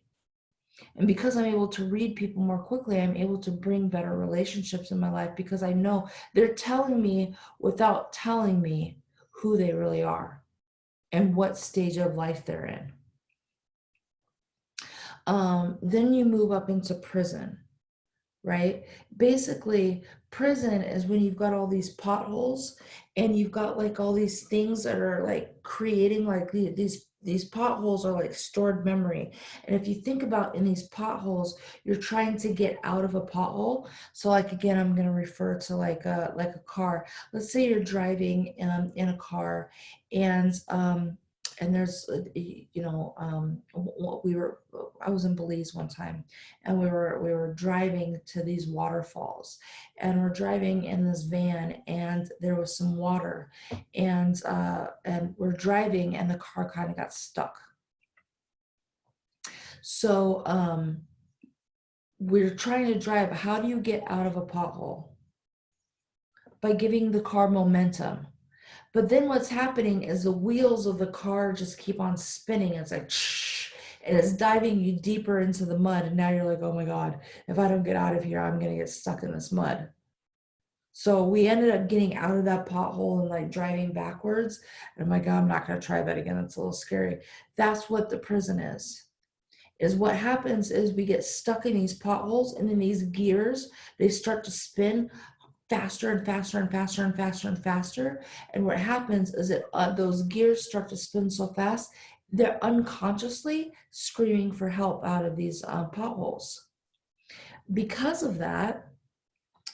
And because I'm able to read people more quickly, I'm able to bring better relationships in my life because I know they're telling me without telling me who they really are and what stage of life they're in. Then you move up into prison, right? Basically, prison is when you've got all these potholes and you've got like all these things that are like creating like these potholes are like stored memory. And if you think about in these potholes, you're trying to get out of a pothole. So like again, I'm going to refer to like a car. Let's say you're driving in a car and there's I was in Belize one time and we were driving to these waterfalls and we're driving in this van and there was some water and we're driving and the car kind of got stuck. So we're trying to drive. How do you get out of a pothole? By giving the car momentum. But then what's happening is the wheels of the car just keep on spinning. It's like, shh, and it's diving you deeper into the mud. And now you're like, oh my God, if I don't get out of here, I'm going to get stuck in this mud. So we ended up getting out of that pothole and like driving backwards. And I'm like, oh, I'm not going to try that again. It's a little scary. That's what the prison is what happens is we get stuck in these potholes and in these gears, they start to spin faster and faster and faster and faster and faster. And what happens is that those gears start to spin so fast, they're unconsciously screaming for help out of these potholes. Because of that,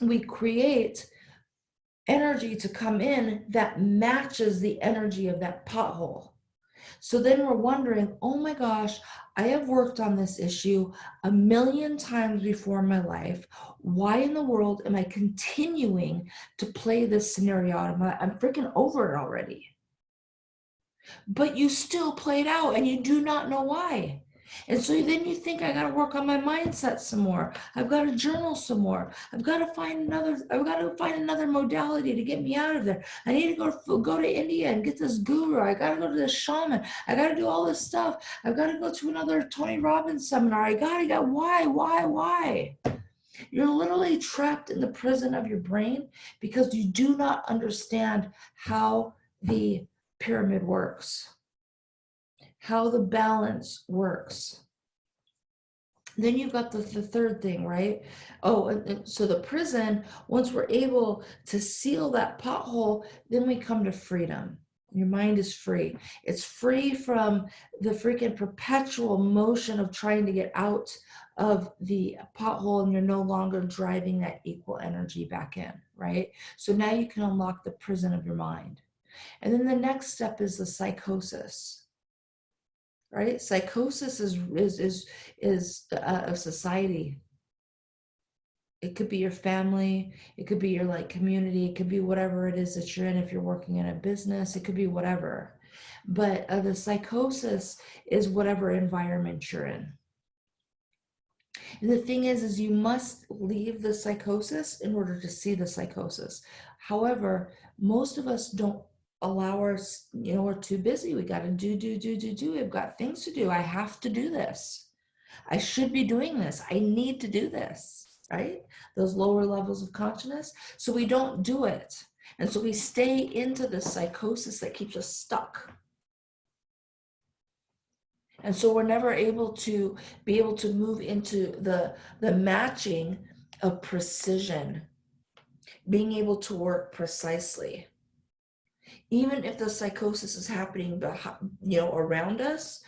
we create energy to come in that matches the energy of that pothole. So then we're wondering, oh my gosh, I have worked on this issue a million times before in my life. Why in the world am I continuing to play this scenario out? I'm freaking over it already. But you still play it out and you do not know why. And so then you think, I got to work on my mindset some more. I've got to journal some more. I've got to find another modality to get me out of there. I need to go to India and get this guru. I got to go to this shaman. I got to do all this stuff. I've got to go to another Tony Robbins seminar. Why? You're literally trapped in the prison of your brain because you do not understand how the pyramid works, how the balance works. Then you've got the third thing, right? Oh, and so the prison, once we're able to seal that pothole, then we come to freedom. Your mind is free. It's free from the freaking perpetual motion of trying to get out of the pothole, and you're no longer driving that equal energy back in, right? So now you can unlock the prison of your mind. And then the next step is the psychosis. Right? Psychosis is a society. It could be your family, it could be your like community, it could be whatever it is that you're in. If you're working in a business, it could be whatever. But the psychosis is whatever environment you're in. And the thing is you must leave the psychosis in order to see the psychosis. However, most of us don't allow us, we're too busy. We got to do. We've got things to do. I have to do this. I should be doing this. I need to do this, right? Those lower levels of consciousness. So we don't do it. And so we stay into the psychosis that keeps us stuck. And so we're never able to be able to move into the matching of precision, being able to work precisely. Even if the psychosis is happening around us,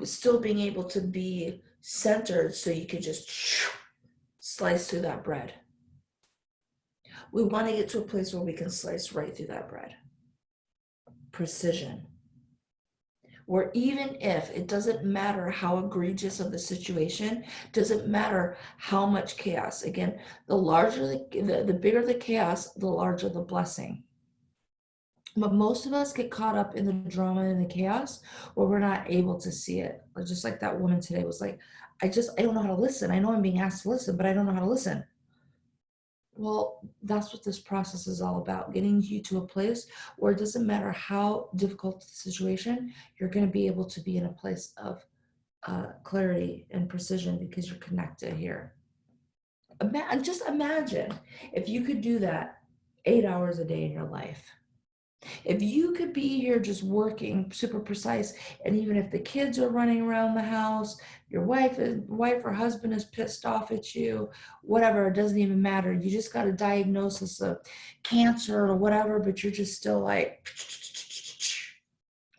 still being able to be centered so you could just slice through that bread. We want to get to a place where we can slice right through that bread. Precision. Where even if it doesn't matter how egregious of the situation, doesn't matter how much chaos. Again, the bigger the chaos, the larger the blessing. But most of us get caught up in the drama and the chaos where we're not able to see it. Just like that woman today was like, I don't know how to listen. I know I'm being asked to listen, but I don't know how to listen. Well, that's what this process is all about, getting you to a place where it doesn't matter how difficult the situation, you're going to be able to be in a place of clarity and precision because you're connected here. Just imagine if you could do that 8 hours a day in your life. If you could be here just working super precise, and even if the kids are running around the house, your wife or husband is pissed off at you, whatever, it doesn't even matter. You just got a diagnosis of cancer or whatever, but you're just still like,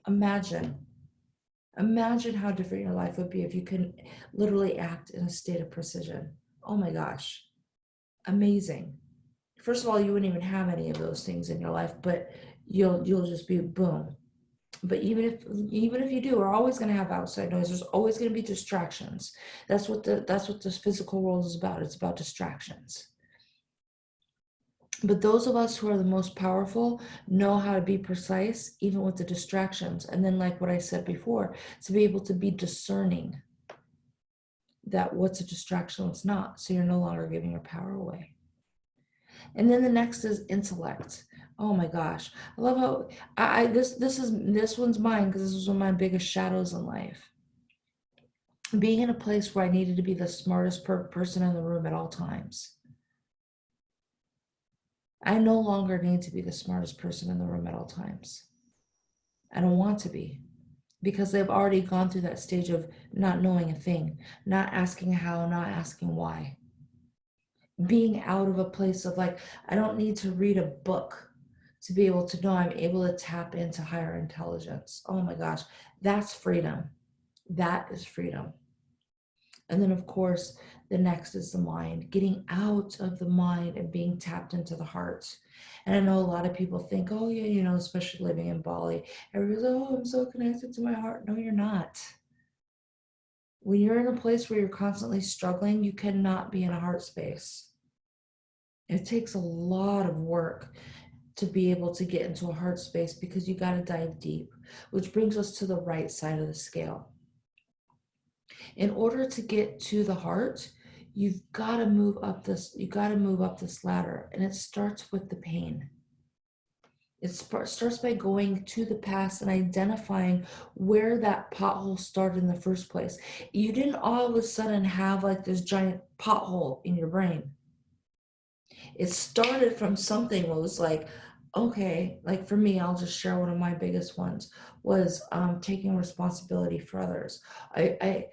imagine how different your life would be if you can literally act in a state of precision. Oh my gosh, amazing. First of all, you wouldn't even have any of those things in your life, but you'll just be boom. But even if you do, we're always going to have outside noise. There's always going to be distractions. That's what this physical world is about. It's about distractions. But those of us who are the most powerful know how to be precise, even with the distractions. And then, like what I said before, to be able to be discerning that what's a distraction, what's not. So you're no longer giving your power away. And then the next is intellect. Oh my gosh, I love how this one's mine because this was one of my biggest shadows in life. Being in a place where I needed to be the smartest person in the room at all times. I no longer need to be the smartest person in the room at all times. I don't want to be, because they've already gone through that stage of not knowing a thing, not asking how, not asking why. Being out of a place of like, I don't need to read a book to be able to know I'm able to tap into higher intelligence. Oh my gosh, that's freedom. That is freedom. And then, of course, the next is the mind, getting out of the mind and being tapped into the heart. And I know a lot of people think, oh, yeah, especially living in Bali, everybody's, oh, I'm so connected to my heart. No, you're not. When you're in a place where you're constantly struggling, you cannot be in a heart space. It takes a lot of work to be able to get into a heart space because you got to dive deep, which brings us to the right side of the scale. In order to get to the heart, you've got to move up this ladder, and it starts with the pain. It starts by going to the past and identifying where that pothole started in the first place. You didn't all of a sudden have like this giant pothole in your brain. It started from something that was like, okay, like for me, I'll just share one of my biggest ones was taking responsibility for others. I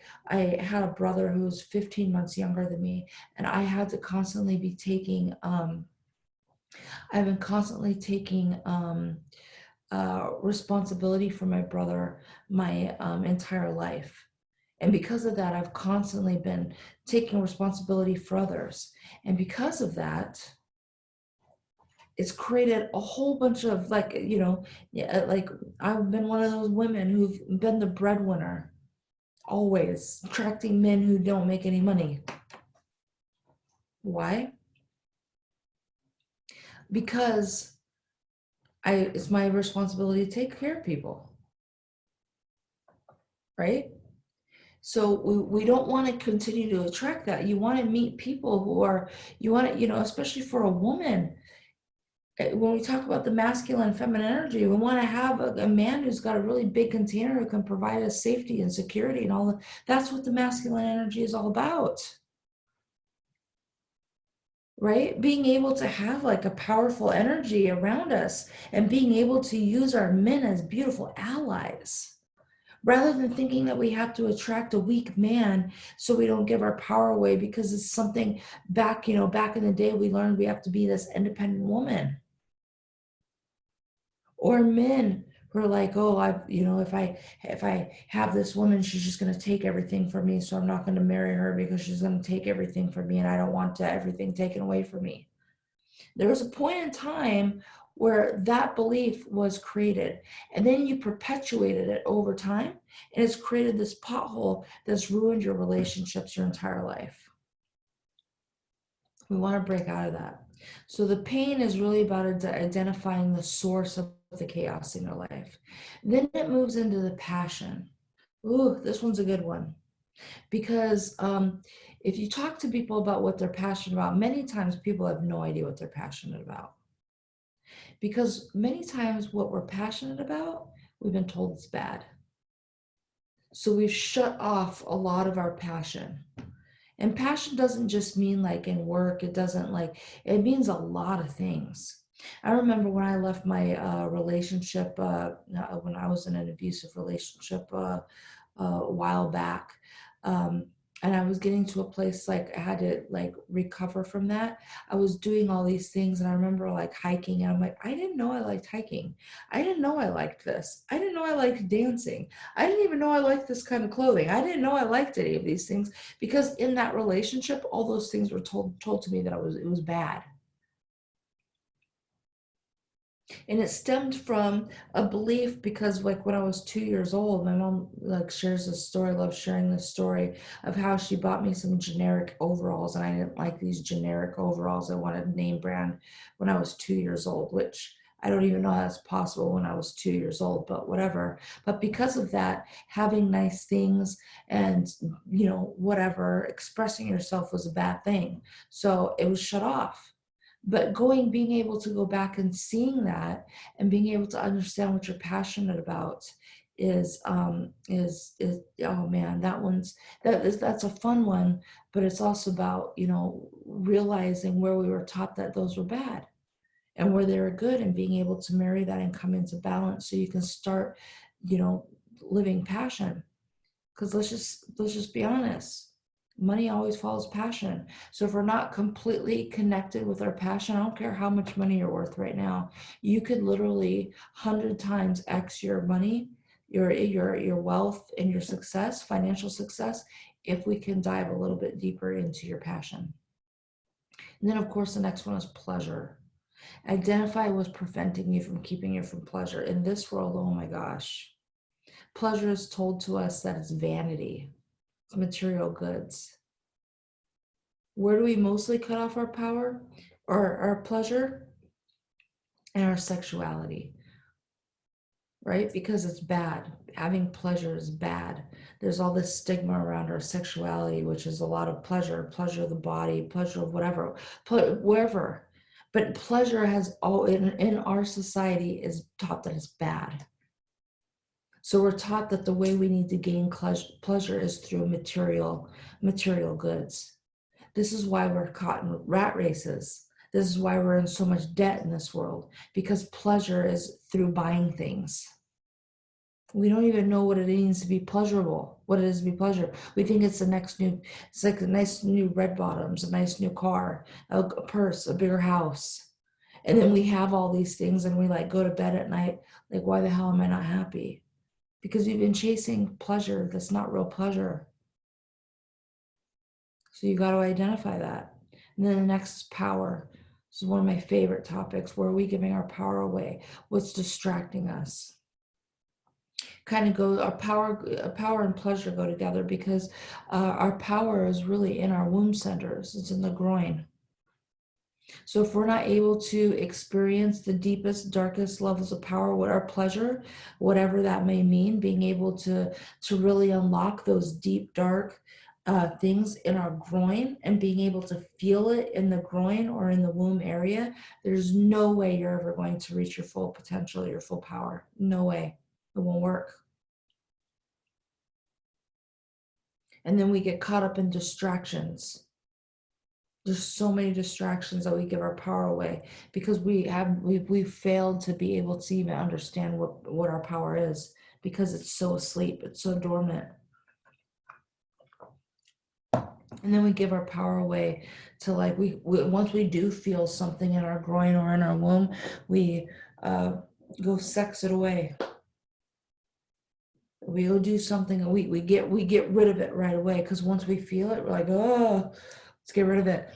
had a brother who was 15 months younger than me, and I had to constantly be taking, I've been constantly taking responsibility for my brother my entire life. And because of that, I've constantly been taking responsibility for others. And because of that, it's created a whole bunch of like, like I've been one of those women who've been the breadwinner, always attracting men who don't make any money. Why? Because it's my responsibility to take care of people, right? So we don't want to continue to attract that. You want to meet people who are, especially for a woman, when we talk about the masculine and feminine energy, we want to have a man who's got a really big container who can provide us safety and security and all that. That's what the masculine energy is all about. Right? Being able to have like a powerful energy around us and being able to use our men as beautiful allies. rather than thinking that we have to attract a weak man so we don't give our power away because it's something back, back in the day we learned we have to be this independent woman. Or men who are like, oh, if I have this woman, she's just going to take everything from me, so I'm not going to marry her because she's going to take everything from me and I don't want everything taken away from me. There was a point in time where that belief was created, and then you perpetuated it over time, and it's created this pothole that's ruined your relationships your entire life. We want to break out of that. So the pain is really about identifying the source of the chaos in your life. Then it moves into the passion. Ooh, this one's a good one. Because if you talk to people about what they're passionate about, many times people have no idea what they're passionate about. Because many times what we're passionate about, we've been told it's bad. So we've shut off a lot of our passion. And passion doesn't just mean like in work, it means a lot of things. I remember when I left my relationship, when I was in an abusive relationship a while back. Um, and I was getting to a place like I had to like recover from that. I was doing all these things, and I remember like hiking, and I'm like, I didn't know I liked hiking. I didn't know I liked this. I didn't know I liked dancing. I didn't even know I liked this kind of clothing. I didn't know I liked any of these things because in that relationship, all those things were told to me that it was bad. And it stemmed from a belief because like when I was 2 years old, my mom like shares this story, I love sharing this story of how she bought me some generic overalls, and I didn't like these generic overalls. I wanted name brand when I was 2 years old, which I don't even know how that's possible when I was 2 years old, but whatever. But because of that, having nice things and, whatever, expressing yourself was a bad thing. So it was shut off. But being able to go back and seeing that and being able to understand what you're passionate about is oh man, that's a fun one. But it's also about realizing where we were taught that those were bad and where they were good, and being able to marry that and come into balance so you can start you know living passion. Because let's just be honest, money always follows passion. So if we're not completely connected with our passion, I don't care how much money you're worth right now, you could literally 100 times x your money, your wealth, and your success, financial success, if we can dive a little bit deeper into your passion. And then of course the next one is pleasure. Identify what's preventing you from keeping you from pleasure in this world. Oh my gosh, pleasure is told to us that it's vanity, material goods. Where do we mostly cut off our power or our pleasure? And our sexuality, right? Because it's bad. Having pleasure is bad. There's all this stigma around our sexuality, which is a lot of pleasure of the body, pleasure of whatever, wherever. But pleasure has all in our society is taught that it's bad. So we're taught that the way we need to gain pleasure is through material goods. This is why we're caught in rat races. This is why we're in so much debt in this world, because pleasure is through buying things. We don't even know what it means to be pleasurable, what it is to be pleasure. We think it's it's like a nice new red bottoms, a nice new car, a purse, a bigger house. And then we have all these things and we like go to bed at night, like, why the hell am I not happy? Because we've been chasing pleasure that's not real pleasure. So you got to identify that. And then the next is power. This is one of my favorite topics. Where are we giving our power away? What's distracting us? Kind of go, power and pleasure go together because our power is really in our womb centers. It's in the groin. So if we're not able to experience the deepest, darkest levels of power, what our pleasure, whatever that may mean, being able to really unlock those deep, dark things in our groin and being able to feel it in the groin or in the womb area, there's no way you're ever going to reach your full potential, your full power. No way. It won't work. And then we get caught up in distractions. There's so many distractions that we give our power away because we've failed to be able to even understand what our power is. because it's so asleep, it's so dormant. And then we give our power away to, like, we once we do feel something in our groin or in our womb, we go sex it away. We go do something, and we get rid of it right away, because once we feel it, we're like, oh, let's get rid of it,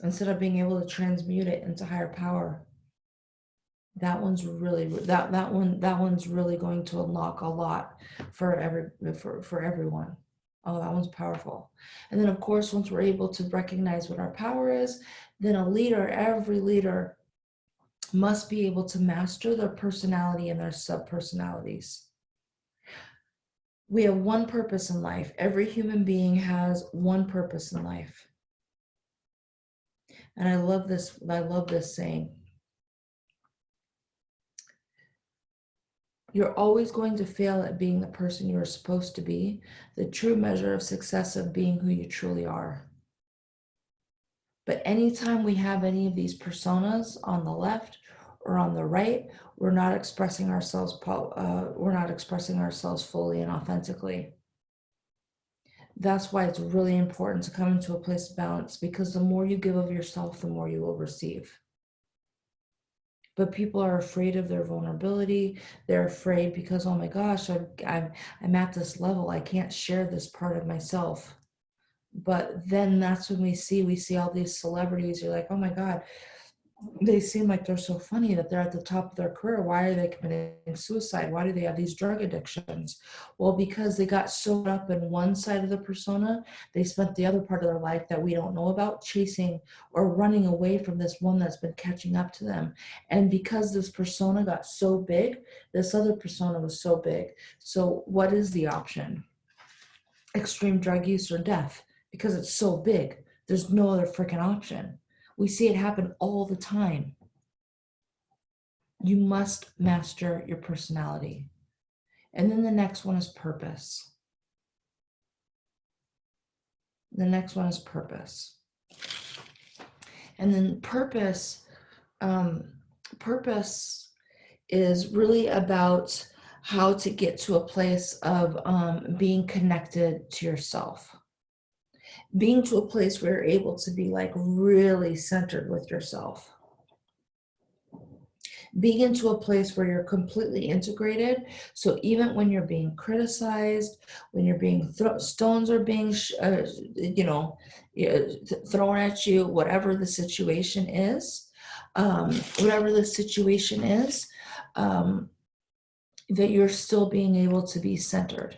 instead of being able to transmute it into higher power. That one's really that one's really going to unlock a lot for everyone. Oh, that one's powerful. And then, of course, once we're able to recognize what our power is, then every leader must be able to master their personality and their sub-personalities. We have one purpose in life. Every human being has one purpose in life. And I love this saying. You're always going to fail at being the person you're supposed to be, the true measure of success of being who you truly are. But anytime we have any of these personas on the left or on the right, we're not expressing ourselves fully and authentically. That's why it's really important to come into a place of balance, because the more you give of yourself, the more you will receive. But people are afraid of their vulnerability. They're afraid because, oh my gosh, I'm at this level, I can't share this part of myself. But then that's when we see all these celebrities. You're like, oh my God, they seem like they're so funny that they're at the top of their career. Why are they committing suicide? Why do they have these drug addictions? Well, because they got so up in one side of the persona, they spent the other part of their life that we don't know about chasing or running away from this one that's been catching up to them. And because this persona got so big, this other persona was so big. So what is the option? Extreme drug use or death, because it's so big. There's no other freaking option. We see it happen all the time. You must master your personality. And then the next one is purpose. The next one is purpose. And then purpose is really about how to get to a place of being connected to yourself. Being to a place where you're able to be, like, really centered with yourself. Being into a place where you're completely integrated. So even when you're being criticized, when you're being stones are being thrown at you, whatever the situation is, that you're still being able to be centered.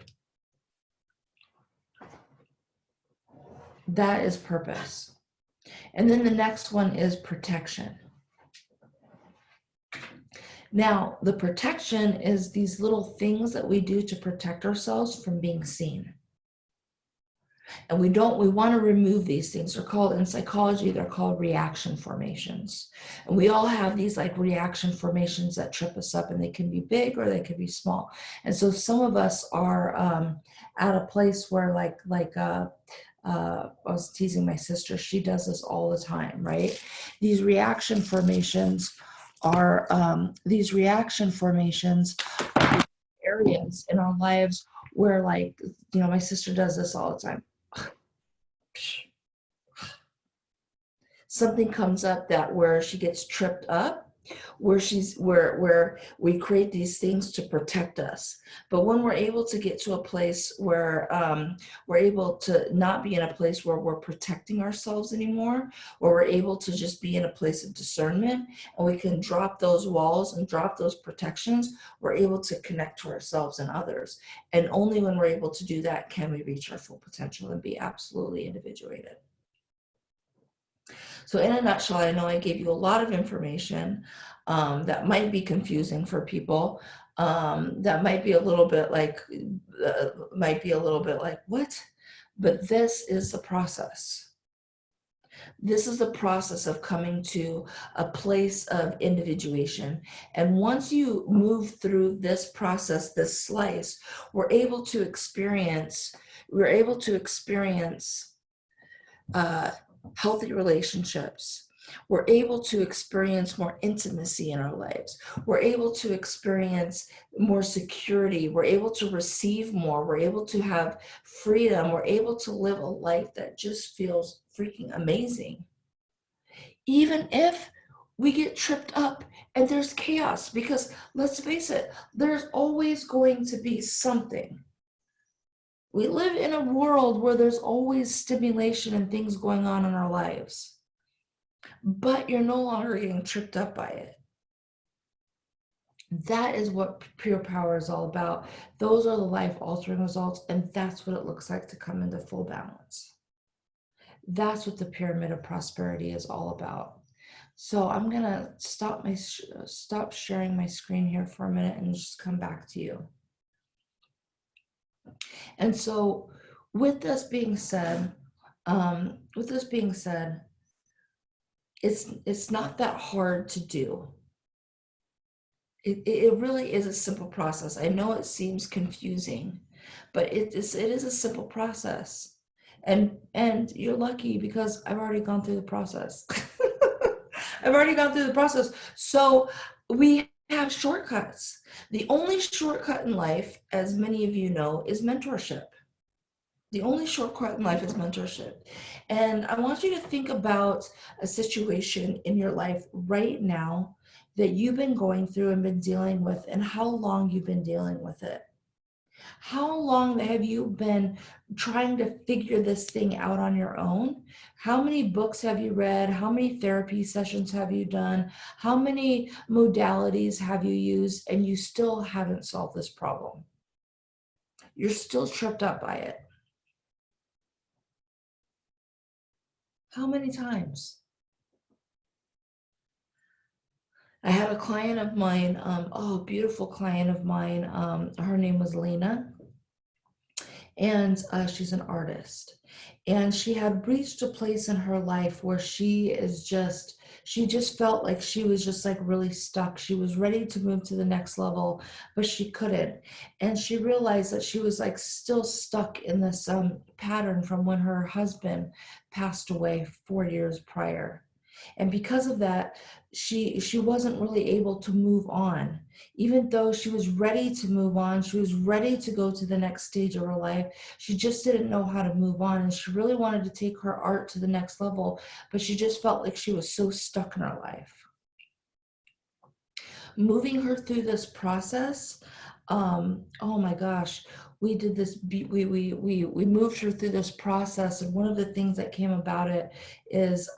That is purpose. And then the next one is protection. Now, the protection is these little things that we do to protect ourselves from being seen. And we want to remove these things. They're called, in psychology, they're called reaction formations. And we all have these, like, reaction formations that trip us up, and they can be big or they can be small. And so some of us are at a place where, I was teasing my sister, she does this all the time, right? These reaction formations are areas in our lives where, like, my sister does this all the time. Something comes up that where she gets tripped up, where we create these things to protect us. But when we're able to get to a place where we're able to not be in a place where we're protecting ourselves anymore, where we're able to just be in a place of discernment, and we can drop those walls and drop those protections, we're able to connect to ourselves and others. And only when we're able to do that can we reach our full potential and be absolutely individuated. So in a nutshell, I know I gave you a lot of information that might be confusing for people. That might be a little bit like, what? But this is the process. This is the process of coming to a place of individuation. And once you move through this process, this slice, we're able to experience healthy relationships. We're able to experience more intimacy in our lives. We're able to experience more security. We're able to receive more. We're able to have freedom. We're able to live a life that just feels freaking amazing. Even if we get tripped up and there's chaos, because let's face it, there's always going to be something. We live in a world where there's always stimulation and things going on in our lives, but you're no longer getting tripped up by it. That is what pure power is all about. Those are the life-altering results, and that's what it looks like to come into full balance. That's what the pyramid of prosperity is all about. So I'm gonna stop sharing my screen here for a minute and just come back to you. And so, with this being said, it's not that hard to do. It really is a simple process. I know it seems confusing, but it is a simple process. And you're lucky because I've already gone through the process. I've already gone through the process. So we have shortcuts. The only shortcut in life, as many of you know, is mentorship. The only shortcut in life is mentorship. And I want you to think about a situation in your life right now that you've been going through and been dealing with, and how long you've been dealing with it. How long have you been trying to figure this thing out on your own? How many books have you read? How many therapy sessions have you done? How many modalities have you used? And you still haven't solved this problem. You're still tripped up by it. How many times? I had a client of mine, beautiful client of mine. Her name was Lena, and she's an artist. And she had reached a place in her life where she just felt like she was just like really stuck. She was ready to move to the next level, but she couldn't. And she realized that she was like still stuck in this pattern from when her husband passed away 4 years prior. And because of that, she wasn't really able to move on. Even though she was ready to move on, she was ready to go to the next stage of her life, she just didn't know how to move on. And she really wanted to take her art to the next level, but she just felt like she was so stuck in her life. Moving her through this process, oh my gosh, we did this, we moved her through this process, and one of the things that came about it is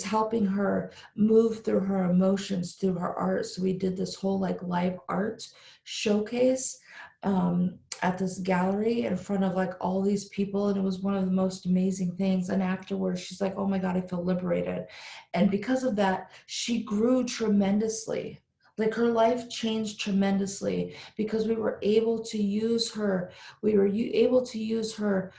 helping her move through her emotions through her art. So we did this whole like live art showcase at this gallery in front of like all these people, and it was one of the most amazing things. And afterwards she's like, oh my God, I feel liberated. And because of that, she grew tremendously. Like her life changed tremendously because we were able to use her, able to use her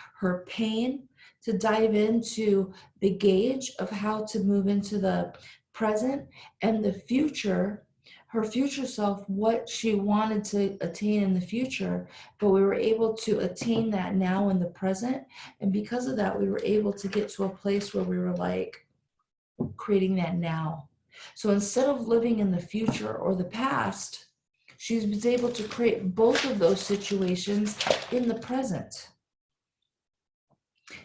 pain to dive into the gauge of how to move into the present and the future, her future self, what she wanted to attain in the future, but we were able to attain that now in the present. And because of that, we were able to get to a place where we were like creating that now. So instead of living in the future or the past, she was able to create both of those situations in the present.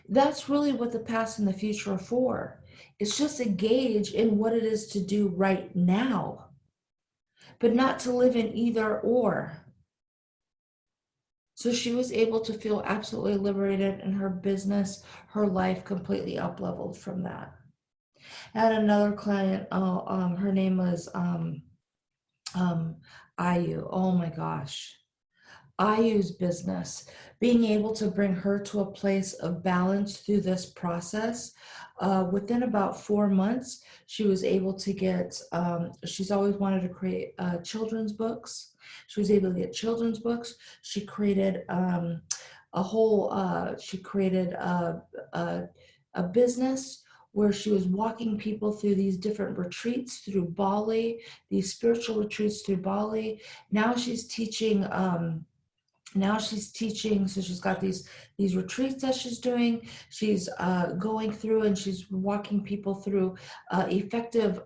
That's really what the past and the future are for. It's just a gauge in what it is to do right now, but not to live in either or. So she was able to feel absolutely liberated in her business, her life completely up-leveled from that. I had another client, her name was Ayu. Oh my gosh. Ayu's business, being able to bring her to a place of balance through this process. Within about 4 months, she was able to get, she's always wanted to create children's books. She was able to get children's books. She created a business where she was walking people through these different retreats through Bali, these spiritual retreats through Bali. Now she's teaching Now she's teaching, so she's got these retreats that she's doing. She's going through and she's walking people through effective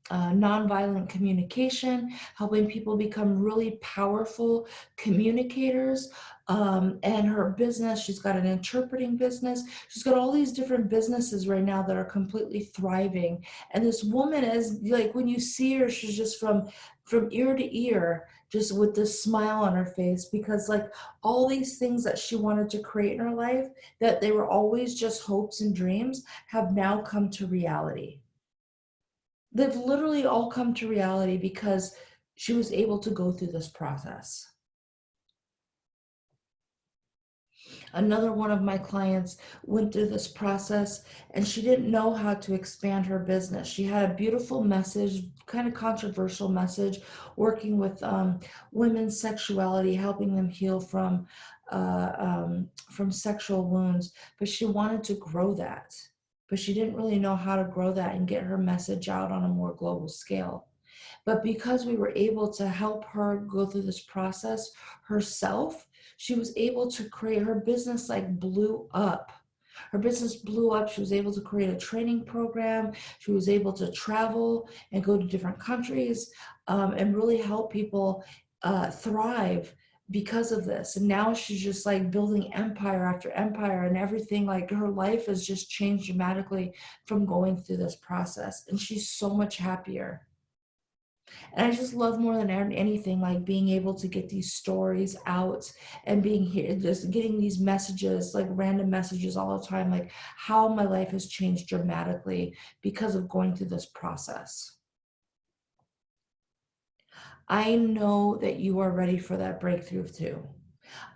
nonviolent communication, helping people become really powerful communicators. And her business, she's got an interpreting business. She's got all these different businesses right now that are completely thriving. And this woman is like, when you see her, she's just from ear to ear, just with this smile on her face, because like all these things that she wanted to create in her life, that they were always just hopes and dreams, have now come to reality. They've literally all come to reality because she was able to go through this process. Another one of my clients went through this process and she didn't know how to expand her business. She had a beautiful message, kind of controversial message, working with women's sexuality, helping them heal from sexual wounds, but she wanted to grow that. But she didn't really know how to grow that and get her message out on a more global scale. But because we were able to help her go through this process herself, she was able to create her business, like blew up. Her business blew up. She was able to create a training program. She was able to travel and go to different countries and really help people thrive because of this. And now she's just like building empire after empire, and everything, like her life has just changed dramatically from going through this process. And she's so much happier. And I just love more than anything, like being able to get these stories out and being here, just getting these messages, like random messages all the time, like how my life has changed dramatically because of going through this process. I know that you are ready for that breakthrough too.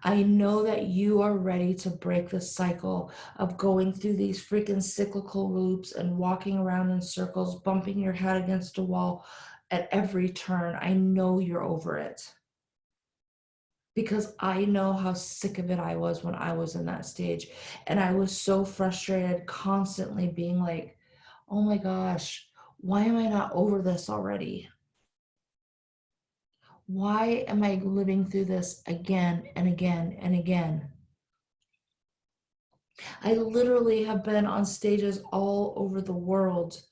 I know that you are ready to break the cycle of going through these freaking cyclical loops and walking around in circles, bumping your head against a wall at every turn. I know you're over it because I know how sick of it I was when I was in that stage. And I was so frustrated, constantly being like, oh my gosh, why am I not over this already? Why am I living through this again and again and again? I literally have been on stages all over the world.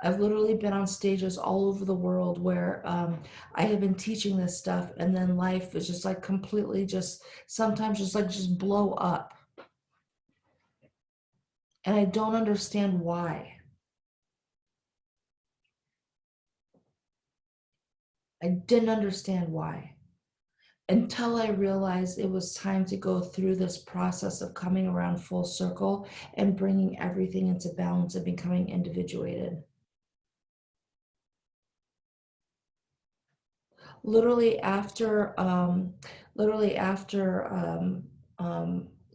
I've literally been on stages all over the world where I have been teaching this stuff, and then life is just like completely just sometimes just blow up. And I don't understand why. I didn't understand why until I realized it was time to go through this process of coming around full circle and bringing everything into balance and becoming individuated. literally after um literally after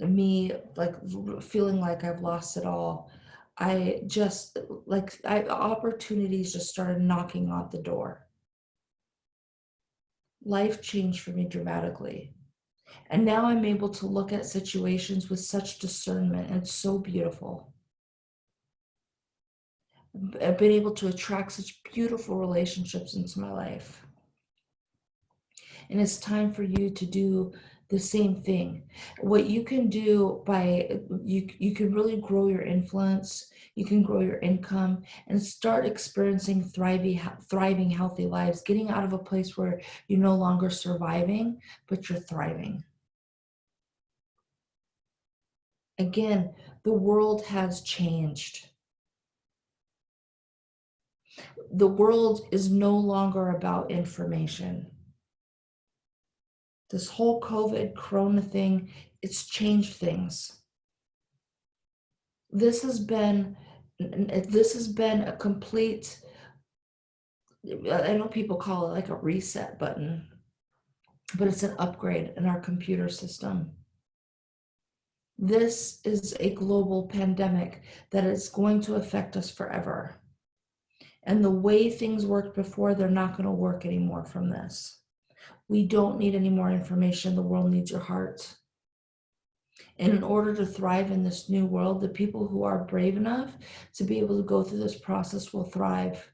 me like feeling like I've lost it all, I just like opportunities just started knocking on the door. Life changed for me dramatically, and now I'm able to look at situations with such discernment, and it's so beautiful. I've been able to attract such beautiful relationships into my life. And it's time for you to do the same thing. What you can do by you can really grow your influence, you can grow your income and start experiencing thriving healthy lives, getting out of a place where you're no longer surviving, but you're thriving. Again, the world has changed. The world is no longer about information. This whole COVID corona thing, it's changed things. This has been a complete, I know people call it like a reset button, but it's an upgrade in our computer system. This is a global pandemic that is going to affect us forever. And the way things worked before, they're not going to work anymore from this. We don't need any more information. The world needs your heart. And in order to thrive in this new world, the people who are brave enough to be able to go through this process will thrive.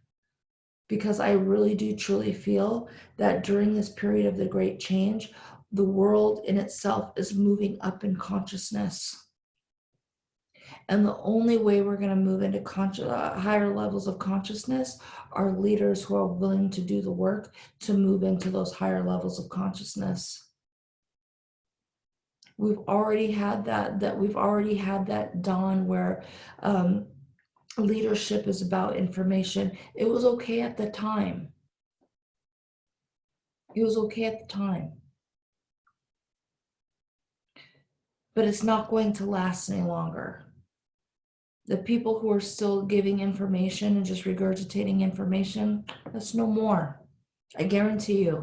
Because I really do truly feel that during this period of the great change, The world in itself is moving up in consciousness. And the only way we're going to move into higher levels of consciousness are leaders who are willing to do the work to move into those higher levels of consciousness. We've already had that dawn where leadership is about information. It was okay at the time. It was okay at the time. But it's not going to last any longer. The people who are still giving information and just regurgitating information, that's no more. I guarantee you.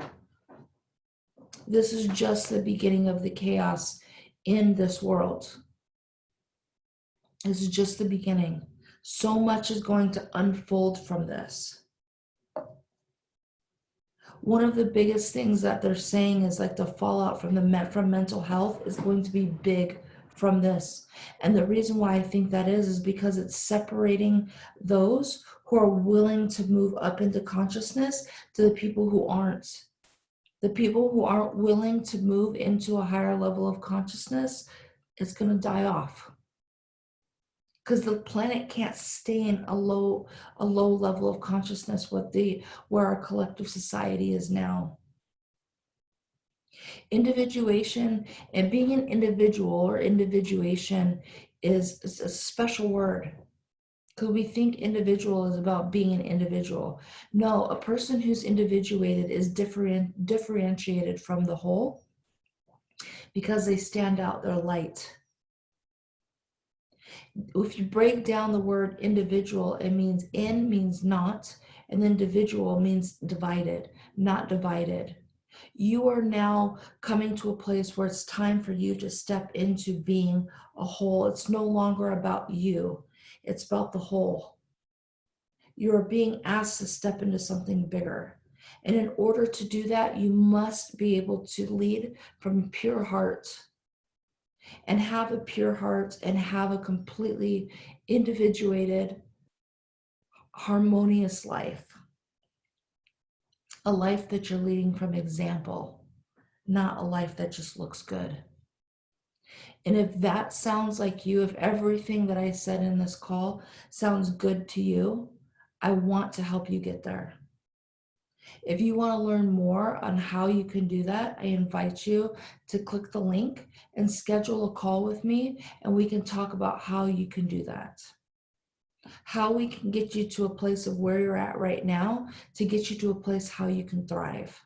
This is just the beginning of the chaos in this world. This is just the beginning. So much is going to unfold from this. One of the biggest things that they're saying is like the fallout from mental health is going to be big from this. And the reason why I think that is because it's separating those who are willing to move up into consciousness to the people who aren't. The people who aren't willing to move into a higher level of consciousness, it's going to die off. Because the planet can't sustain a low level of consciousness where our collective society is now. Individuation and being an individual or individuation is a special word. Because we think individual is about being an individual. No, a person who's individuated is differentiated from the whole because they stand out, they're light. If you break down the word individual, it means in means not, and then individual means divided, not divided. You are now coming to a place where it's time for you to step into being a whole. It's no longer about you. It's about the whole. You are being asked to step into something bigger. And in order to do that, you must be able to lead from pure heart and have a pure heart and have a completely individuated, harmonious life. A life that you're leading from example, not a life that just looks good. And if that sounds like you, if everything that I said in this call sounds good to you, I want to help you get there. If you want to learn more on how you can do that, I invite you to click the link and schedule a call with me, and we can talk about how you can do that. How we can get you to a place of where you're at right now to get you to a place how you can thrive.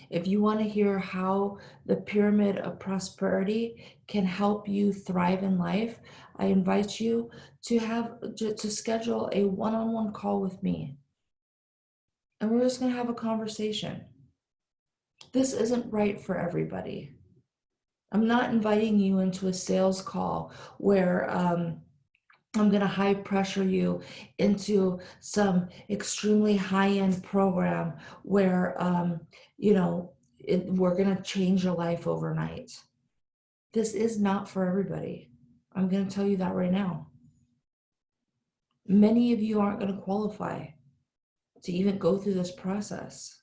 If you want to hear how the pyramid of prosperity can help you thrive in life, I invite you to schedule a one-on-one call with me. And we're just going to have a conversation. This isn't right for everybody. I'm not inviting you into a sales call where I'm going to high pressure you into some extremely high-end program where, we're going to change your life overnight. This is not for everybody. I'm going to tell you that right now. Many of you aren't going to qualify to even go through this process.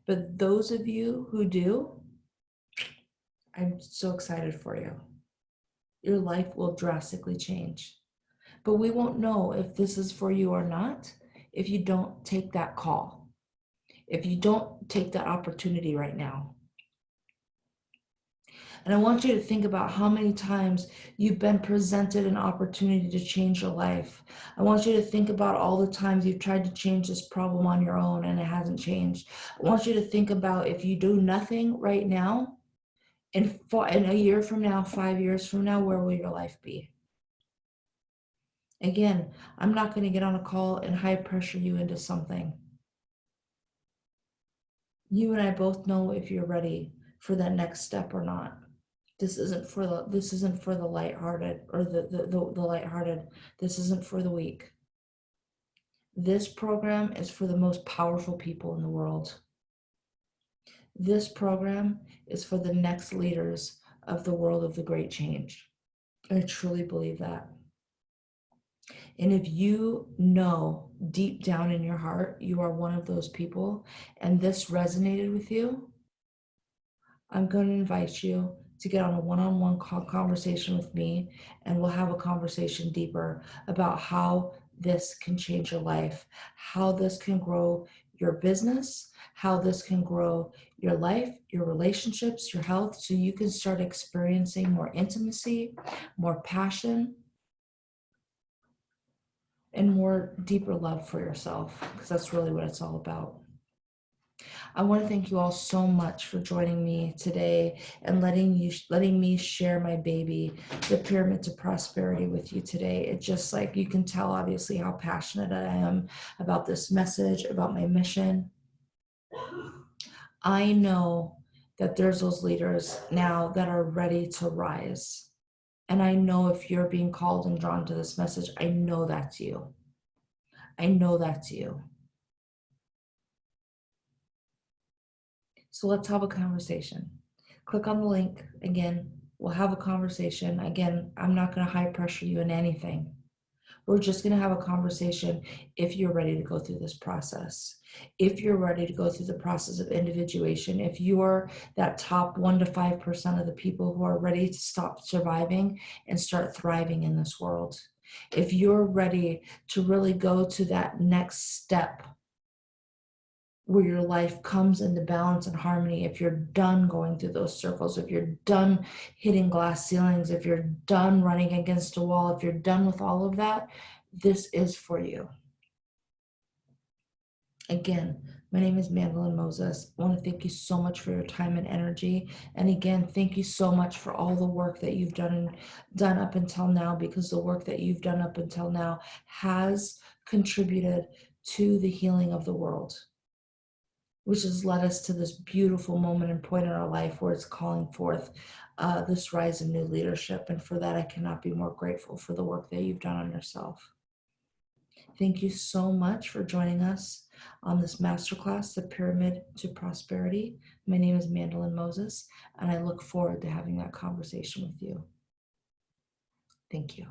But those of you who do, I'm so excited for you. Your life will drastically change. But we won't know if this is for you or not if you don't take that call, if you don't take that opportunity right now. And I want you to think about how many times you've been presented an opportunity to change your life. I want you to think about all the times you've tried to change this problem on your own and it hasn't changed. I want you to think about if you do nothing right now, in a year from now, 5 years from now, where will your life be? Again, I'm not going to get on a call and high pressure you into something. You and I both know if you're ready for that next step or not. This isn't for the lighthearted or the lighthearted. This isn't for the weak. This program is for the most powerful people in the world. This program is for the next leaders of the world of the great change. I truly believe that. And if you know deep down in your heart you are one of those people and this resonated with you, I'm going to invite you to get on a one-on-one conversation with me, and we'll have a conversation deeper about how this can change your life, how this can grow your business, how this can grow your life, your relationships, your health, so you can start experiencing more intimacy, more passion, and more deeper love for yourself, because that's really what it's all about. I want to thank you all so much for joining me today and letting me share my baby, the Pyramid to Prosperity, with you today. It just, like, you can tell obviously how passionate I am about this message, about my mission. I know that there's those leaders now that are ready to rise. And I know if you're being called and drawn to this message, I know that's you. I know that's you. So let's have a conversation. Click on the link. Again, we'll have a conversation. Again, I'm not going to high pressure you in anything. We're just going to have a conversation if you're ready to go through this process. If you're ready to go through the process of individuation, if you're that top 1 to 5% of the people who are ready to stop surviving and start thriving in this world. If you're ready to really go to that next step where your life comes into balance and harmony, if you're done going through those circles, if you're done hitting glass ceilings, if you're done running against a wall, if you're done with all of that, this is for you. Again, my name is Mandolyn Moses. I want to thank you so much for your time and energy. And again, thank you so much for all the work that you've done up until now, because the work that you've done up until now has contributed to the healing of the world, which has led us to this beautiful moment and point in our life where it's calling forth this rise in new leadership. And for that, I cannot be more grateful for the work that you've done on yourself. Thank you so much for joining us on this masterclass, The Pyramid to Prosperity. My name is Mandolyn Moses, and I look forward to having that conversation with you. Thank you.